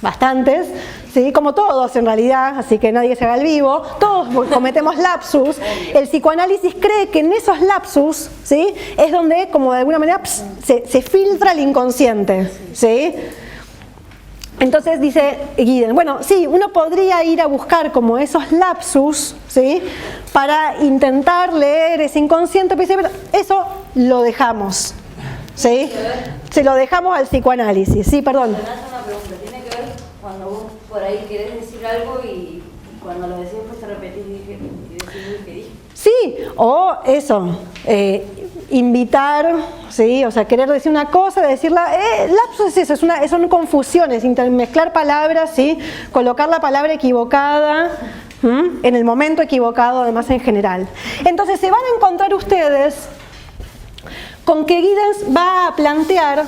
bastantes, ¿sí? Como todos en realidad, así que nadie se haga el vivo, todos cometemos lapsus. El psicoanálisis cree que en esos lapsus, ¿sí?, es donde como de alguna manera se filtra el inconsciente, ¿sí? Entonces dice Giddens, bueno, sí, uno podría ir a buscar como esos lapsus, ¿sí?, para intentar leer ese inconsciente, pero eso lo dejamos, ¿sí? Se lo dejamos al psicoanálisis, sí, perdón. Me hace una pregunta, tiene que ver cuando vos por ahí querés decir algo y cuando lo decís pues te repetís y decís lo que dije. Sí, o eso, invitar, ¿sí? O sea, querer decir una cosa, decirla, lapsus es eso, son confusiones, mezclar palabras, ¿sí?, colocar la palabra equivocada, en el momento equivocado, además en general. Entonces se van a encontrar ustedes con que Giddens va a plantear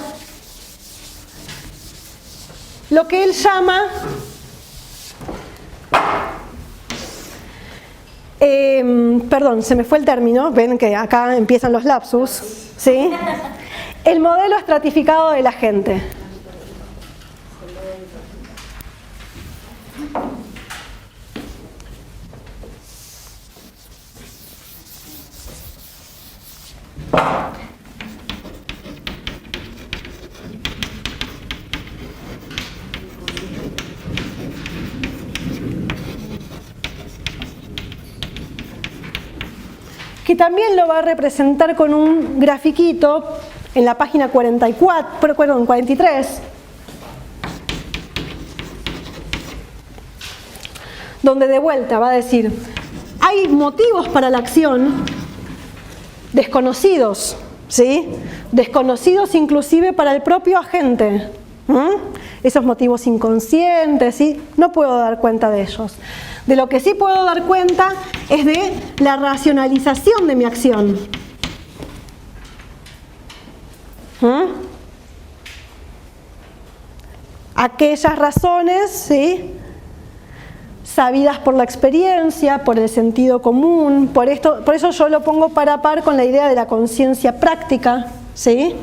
lo que él llama perdón, se me fue el término, ven que acá empiezan los lapsus, ¿sí? El modelo estratificado de la gente. Que también lo va a representar con un grafiquito en la página 43, donde de vuelta va a decir, hay motivos para la acción desconocidos, ¿sí? Desconocidos inclusive para el propio agente. Esos motivos inconscientes, ¿sí? No puedo dar cuenta de ellos. De lo que sí puedo dar cuenta es de la racionalización de mi acción. Aquellas razones, ¿sí?, sabidas por la experiencia, por el sentido común, por eso yo lo pongo par a par con la idea de la conciencia práctica, ¿sí?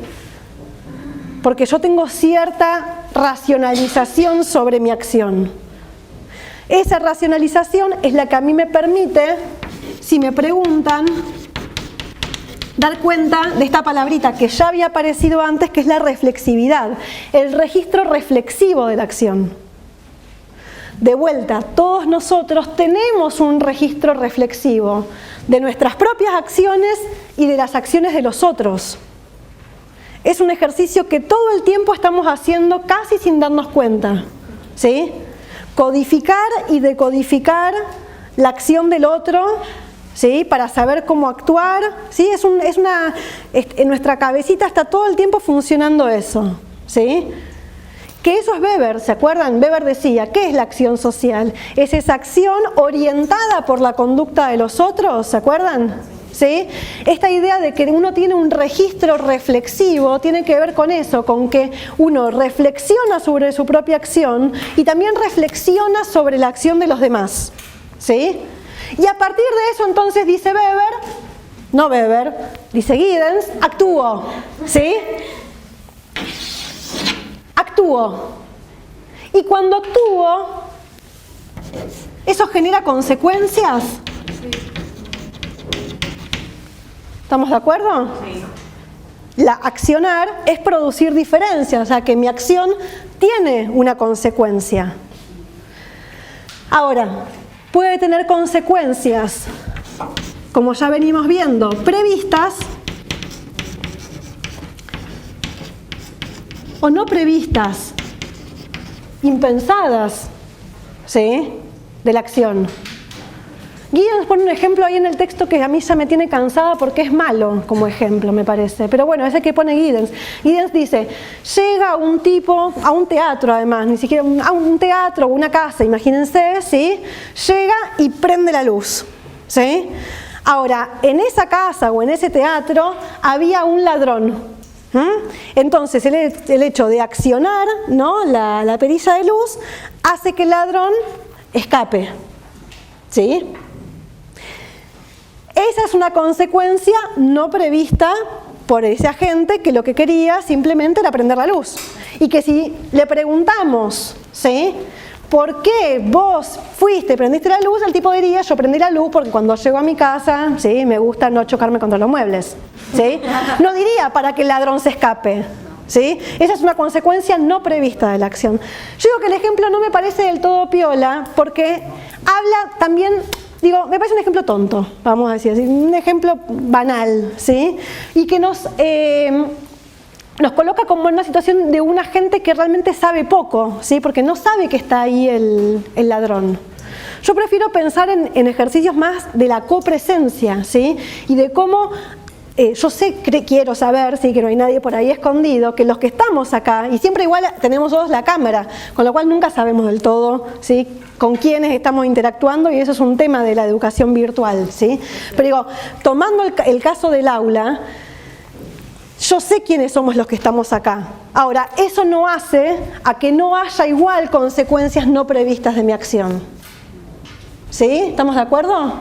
Porque yo tengo cierta racionalización sobre mi acción. Esa racionalización es la que a mí me permite, si me preguntan, dar cuenta de esta palabrita que ya había aparecido antes, que es la reflexividad, el registro reflexivo de la acción. De vuelta, todos nosotros tenemos un registro reflexivo de nuestras propias acciones y de las acciones de los otros. Es un ejercicio que todo el tiempo estamos haciendo casi sin darnos cuenta, ¿sí? Codificar y decodificar la acción del otro, ¿sí?, para saber cómo actuar, ¿sí? En nuestra cabecita está todo el tiempo funcionando eso, ¿sí? Que eso es Weber, ¿se acuerdan? Weber decía, ¿qué es la acción social? Es esa acción orientada por la conducta de los otros, ¿se acuerdan? ¿Sí? Esta idea de que uno tiene un registro reflexivo tiene que ver con eso, con que uno reflexiona sobre su propia acción y también reflexiona sobre la acción de los demás, ¿sí? Y a partir de eso entonces dice dice Giddens, actúo, ¿sí? Actúo. Y cuando actúo, ¿eso genera consecuencias? ¿Estamos de acuerdo? Sí. La accionar es producir diferencias, o sea que mi acción tiene una consecuencia. Ahora, puede tener consecuencias, como ya venimos viendo, previstas o no previstas, impensadas, ¿sí?, de la acción. Giddens pone un ejemplo ahí en el texto que a mí ya me tiene cansada porque es malo como ejemplo, me parece. Pero bueno, ese que pone Giddens. Giddens dice, llega un tipo a un teatro además, ni siquiera a un teatro o una casa, imagínense, ¿sí? Llega y prende la luz, ¿sí? Ahora, en esa casa o en ese teatro había un ladrón. Entonces el hecho de accionar, ¿no?, la perilla de luz hace que el ladrón escape, ¿sí? Esa es una consecuencia no prevista por ese agente que lo que quería simplemente era prender la luz. Y que si le preguntamos, ¿sí?, ¿por qué vos fuiste y prendiste la luz? El tipo diría, yo prendí la luz porque cuando llego a mi casa, ¿sí?, me gusta no chocarme contra los muebles, ¿sí? No diría para que el ladrón se escape, ¿sí? Esa es una consecuencia no prevista de la acción. Yo digo que el ejemplo no me parece del todo piola porque habla también, digo, me parece un ejemplo tonto, vamos a decir así, un ejemplo banal, ¿sí? Y que nos coloca como en una situación de una gente que realmente sabe poco, ¿sí?, porque no sabe que está ahí el ladrón. Yo prefiero pensar en ejercicios más de la copresencia, ¿sí?, y de cómo yo quiero saber, sí, que no hay nadie por ahí escondido, que los que estamos acá, y siempre igual tenemos todos la cámara, con lo cual nunca sabemos del todo, ¿sí?, con quiénes estamos interactuando, y eso es un tema de la educación virtual, ¿sí? Pero digo, tomando el caso del aula, yo sé quiénes somos los que estamos acá. Ahora, eso no hace a que no haya igual consecuencias no previstas de mi acción. ¿Sí? ¿Estamos de acuerdo?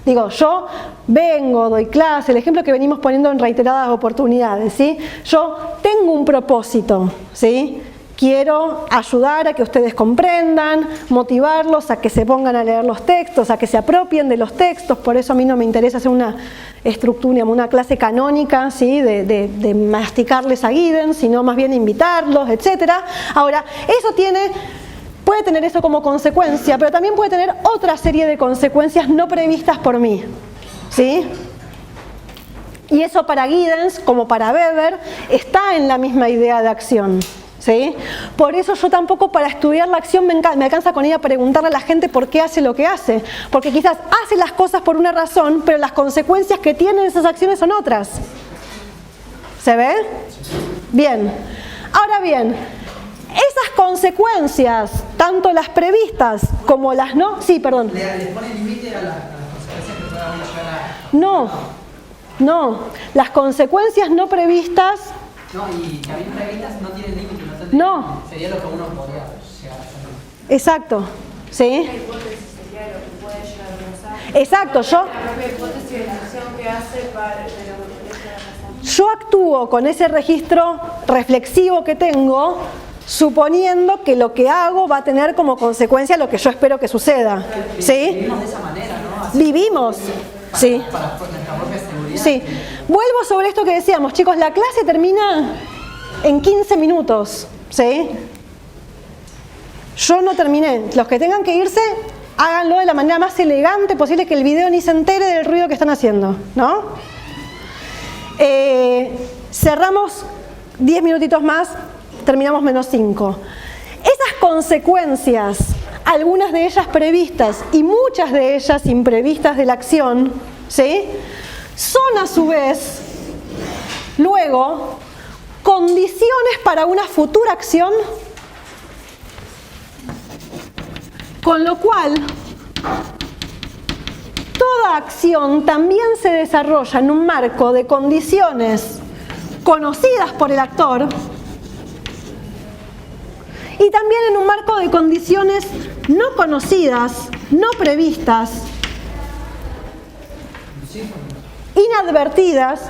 Digo, yo vengo, doy clase, el ejemplo que venimos poniendo en reiteradas oportunidades, ¿sí? Yo tengo un propósito, ¿sí? Quiero ayudar a que ustedes comprendan, motivarlos a que se pongan a leer los textos, a que se apropien de los textos. Por eso a mí no me interesa hacer una estructura, una clase canónica, ¿sí?, de masticarles a Giddens, sino más bien invitarlos, etc. Ahora, eso puede tener eso como consecuencia, pero también puede tener otra serie de consecuencias no previstas por mí, ¿sí? Y eso para Giddens, como para Weber, está en la misma idea de acción, ¿sí? Por eso yo tampoco para estudiar la acción me alcanza con ir a preguntarle a la gente por qué hace lo que hace, porque quizás hace las cosas por una razón, pero las consecuencias que tienen esas acciones son otras. ¿Se ve? Bien. Ahora bien, esas consecuencias, tanto las previstas como las no... Sí, perdón. ¿Les pone límite a las consecuencias que puedan llegar a...? No. Las consecuencias no previstas... No, y también previstas no tienen límite. No. Sería lo que uno podría llegar a hacer. Exacto. ¿Sí? La hipótesis sería lo que puede llegar a pasar. Exacto, La propia hipótesis de la acción que hace para lo que puede llegar a pasar. Yo actúo con ese registro reflexivo que tengo, suponiendo que lo que hago va a tener como consecuencia lo que yo espero que suceda. ¿Sí? Vivimos de esa manera, ¿no? Así Vivimos. Sí. Para nuestra propia seguridad. Sí. Vuelvo sobre esto que decíamos, chicos, la clase termina en 15 minutos. ¿Sí? Yo no terminé. Los que tengan que irse, háganlo de la manera más elegante posible, que el video ni se entere del ruido que están haciendo, ¿no? Cerramos 10 minutitos más, terminamos menos 5. Esas consecuencias, algunas de ellas previstas y muchas de ellas imprevistas de la acción, ¿sí?, son a su vez, luego, condiciones para una futura acción, con lo cual toda acción también se desarrolla en un marco de condiciones conocidas por el actor y también en un marco de condiciones no conocidas, no previstas inadvertidas,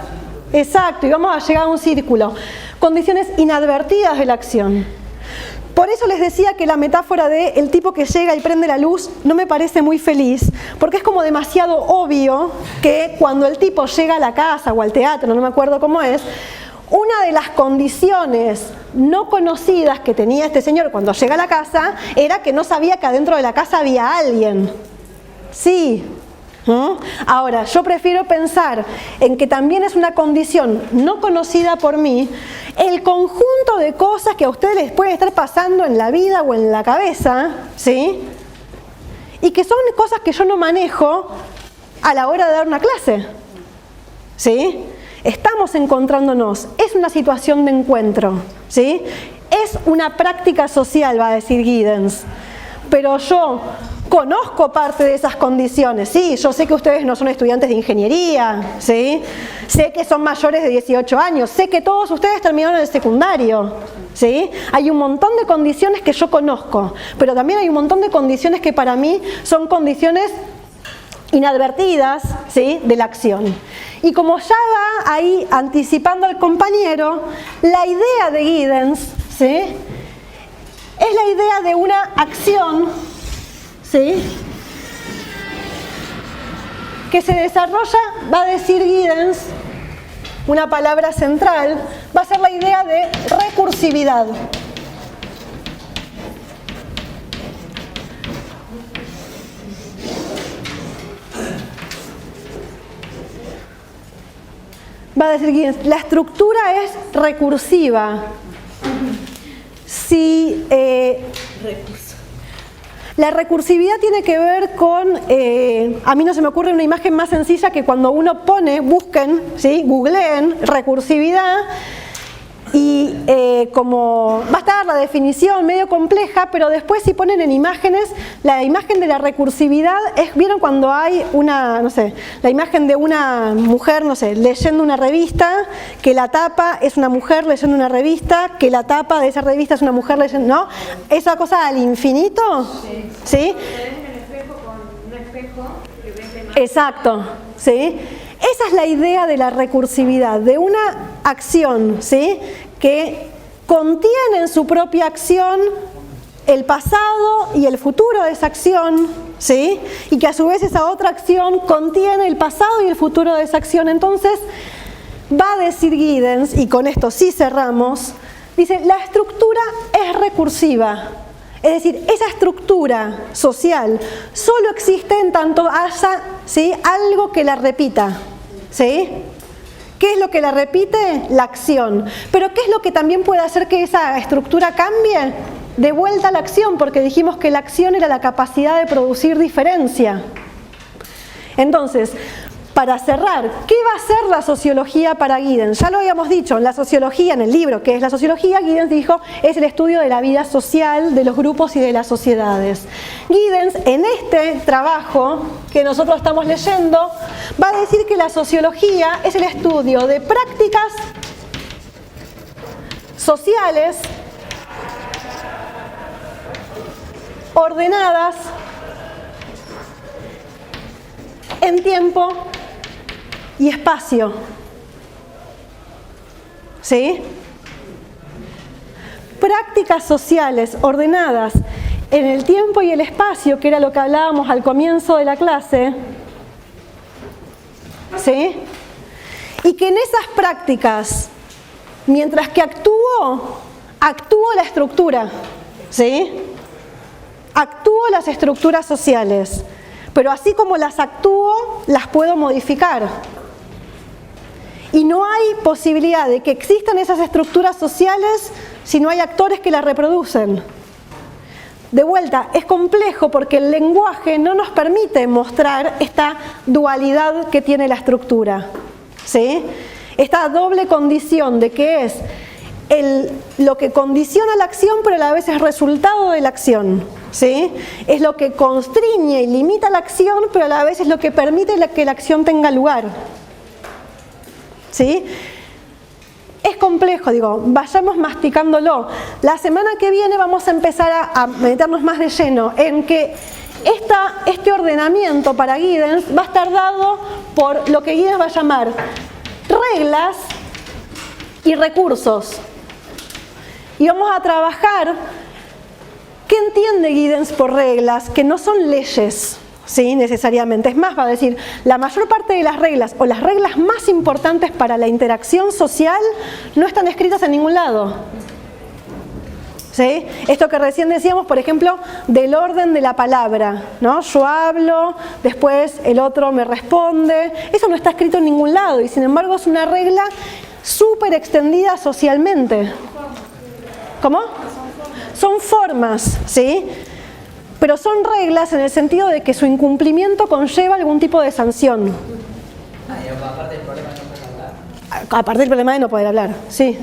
exacto, y vamos a llegar a un círculo, condiciones inadvertidas de la acción. Por eso les decía que la metáfora de el tipo que llega y prende la luz no me parece muy feliz, porque es como demasiado obvio que cuando el tipo llega a la casa o al teatro, no me acuerdo cómo es, una de las condiciones no conocidas que tenía este señor cuando llega a la casa era que no sabía que adentro de la casa había alguien. Sí. Ahora, yo prefiero pensar en que también es una condición no conocida por mí, el conjunto de cosas que a ustedes les pueden estar pasando en la vida o en la cabeza, ¿sí? Y que son cosas que yo no manejo a la hora de dar una clase, ¿sí? Estamos encontrándonos, es una situación de encuentro, ¿sí? Es una práctica social, va a decir Giddens, pero yo conozco parte de esas condiciones, sí, yo sé que ustedes no son estudiantes de ingeniería, ¿sí? Sé que son mayores de 18 años, sé que todos ustedes terminaron el secundario, ¿sí? Hay un montón de condiciones que yo conozco, pero también hay un montón de condiciones que para mí son condiciones inadvertidas, ¿sí?, de la acción. Y como ya va ahí anticipando al compañero, la idea de Giddens, ¿sí?, es la idea de una acción, ¿sí?, que se desarrolla, va a decir Giddens, una palabra central, va a ser la idea de recursividad. Va a decir Giddens, la estructura es recursiva. Si la recursividad tiene que ver con, a mí no se me ocurre una imagen más sencilla que cuando uno pone, busquen, ¿sí?, googleen recursividad y como va a estar la definición medio compleja, pero después si ponen en imágenes, la imagen de la recursividad es, ¿vieron cuando hay una, no sé, la imagen de una mujer, no sé, leyendo una revista, que la tapa es una mujer leyendo una revista, que la tapa de esa revista es una mujer leyendo, ¿no? Esa cosa al infinito, ¿sí? Exacto, ¿sí? Esa es la idea de la recursividad, de una acción, ¿sí?, que contiene en su propia acción el pasado y el futuro de esa acción, ¿sí?, y que a su vez esa otra acción contiene el pasado y el futuro de esa acción. Entonces, va a decir Giddens, y con esto sí cerramos, dice, la estructura es recursiva. Es decir, esa estructura social solo existe en tanto haya, ¿sí?, algo que la repita, ¿sí? ¿Qué es lo que la repite? La acción. Pero ¿qué es lo que también puede hacer que esa estructura cambie? De vuelta a la acción, porque dijimos que la acción era la capacidad de producir diferencia. Entonces, para cerrar, ¿qué va a ser la sociología para Giddens? Ya lo habíamos dicho, en la sociología, en el libro que es la sociología, Giddens dijo, es el estudio de la vida social, de los grupos y de las sociedades. Giddens, en este trabajo que nosotros estamos leyendo, va a decir que la sociología es el estudio de prácticas sociales ordenadas en tiempo y espacio, ¿sí? Prácticas sociales ordenadas en el tiempo y el espacio, que era lo que hablábamos al comienzo de la clase, ¿sí? Y que en esas prácticas, mientras que actúo la estructura, ¿sí? Actúo las estructuras sociales, pero así como las actúo, las puedo modificar. Y no hay posibilidad de que existan esas estructuras sociales si no hay actores que las reproducen. De vuelta, es complejo porque el lenguaje no nos permite mostrar esta dualidad que tiene la estructura, ¿sí? Esta doble condición de que es lo que condiciona la acción, pero a la vez es resultado de la acción, ¿sí? Es lo que constriñe y limita la acción, pero a la vez es lo que permite que la acción tenga lugar, ¿sí? Es complejo, digo, vayamos masticándolo. La semana que viene vamos a empezar a meternos más de lleno en que este ordenamiento para Giddens va a estar dado por lo que Giddens va a llamar reglas y recursos. Y vamos a trabajar qué entiende Giddens por reglas, que no son leyes, ¿sí? Necesariamente. Es más, va a decir, la mayor parte de las reglas o las reglas más importantes para la interacción social no están escritas en ningún lado. ¿Sí? Esto que recién decíamos, por ejemplo, del orden de la palabra, ¿no? Yo hablo, después el otro me responde. Eso no está escrito en ningún lado y sin embargo es una regla súper extendida socialmente. ¿Cómo? Son formas, ¿sí? Pero son reglas en el sentido de que su incumplimiento conlleva algún tipo de sanción. Y aparte del problema de no poder hablar. Aparte del problema de no poder hablar, sí.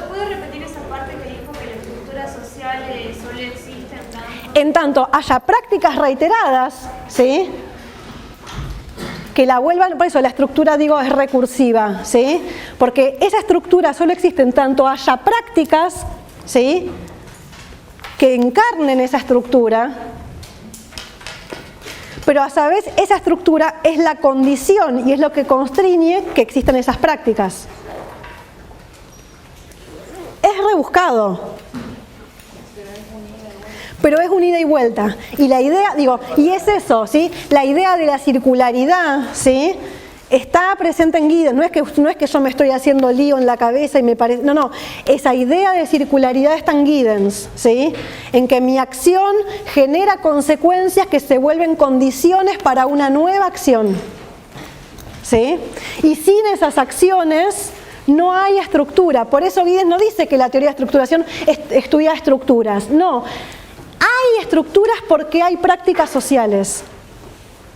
¿Puede repetir esa parte que dijo que la estructura social solo existe En tanto haya prácticas reiteradas, ¿sí? Que la vuelvan, por eso la estructura, digo, es recursiva, ¿sí? Porque esa estructura solo existe en tanto haya prácticas, ¿sí? Que encarnen esa estructura, pero a su vez esa estructura es la condición y es lo que constriñe que existan esas prácticas. Es rebuscado, pero es un ida y vuelta. Y la idea, digo, y es eso, ¿sí? La idea de la circularidad, ¿sí? Está presente en Giddens. No es que yo me estoy haciendo lío en la cabeza y me parece... No. Esa idea de circularidad está en Giddens, ¿sí? En que mi acción genera consecuencias que se vuelven condiciones para una nueva acción, ¿sí? Y sin esas acciones no hay estructura. Por eso Giddens no dice que la teoría de estructuración estudia estructuras. No. Hay estructuras porque hay prácticas sociales,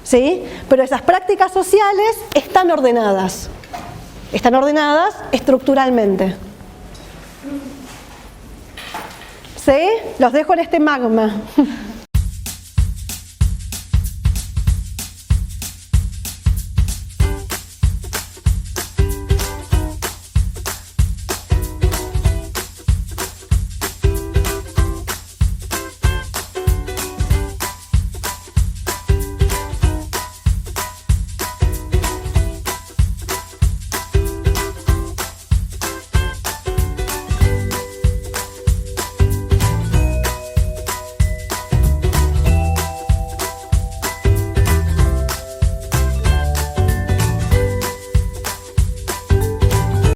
¿sí? Pero esas prácticas sociales están ordenadas estructuralmente. ¿Sí? Los dejo en este magma.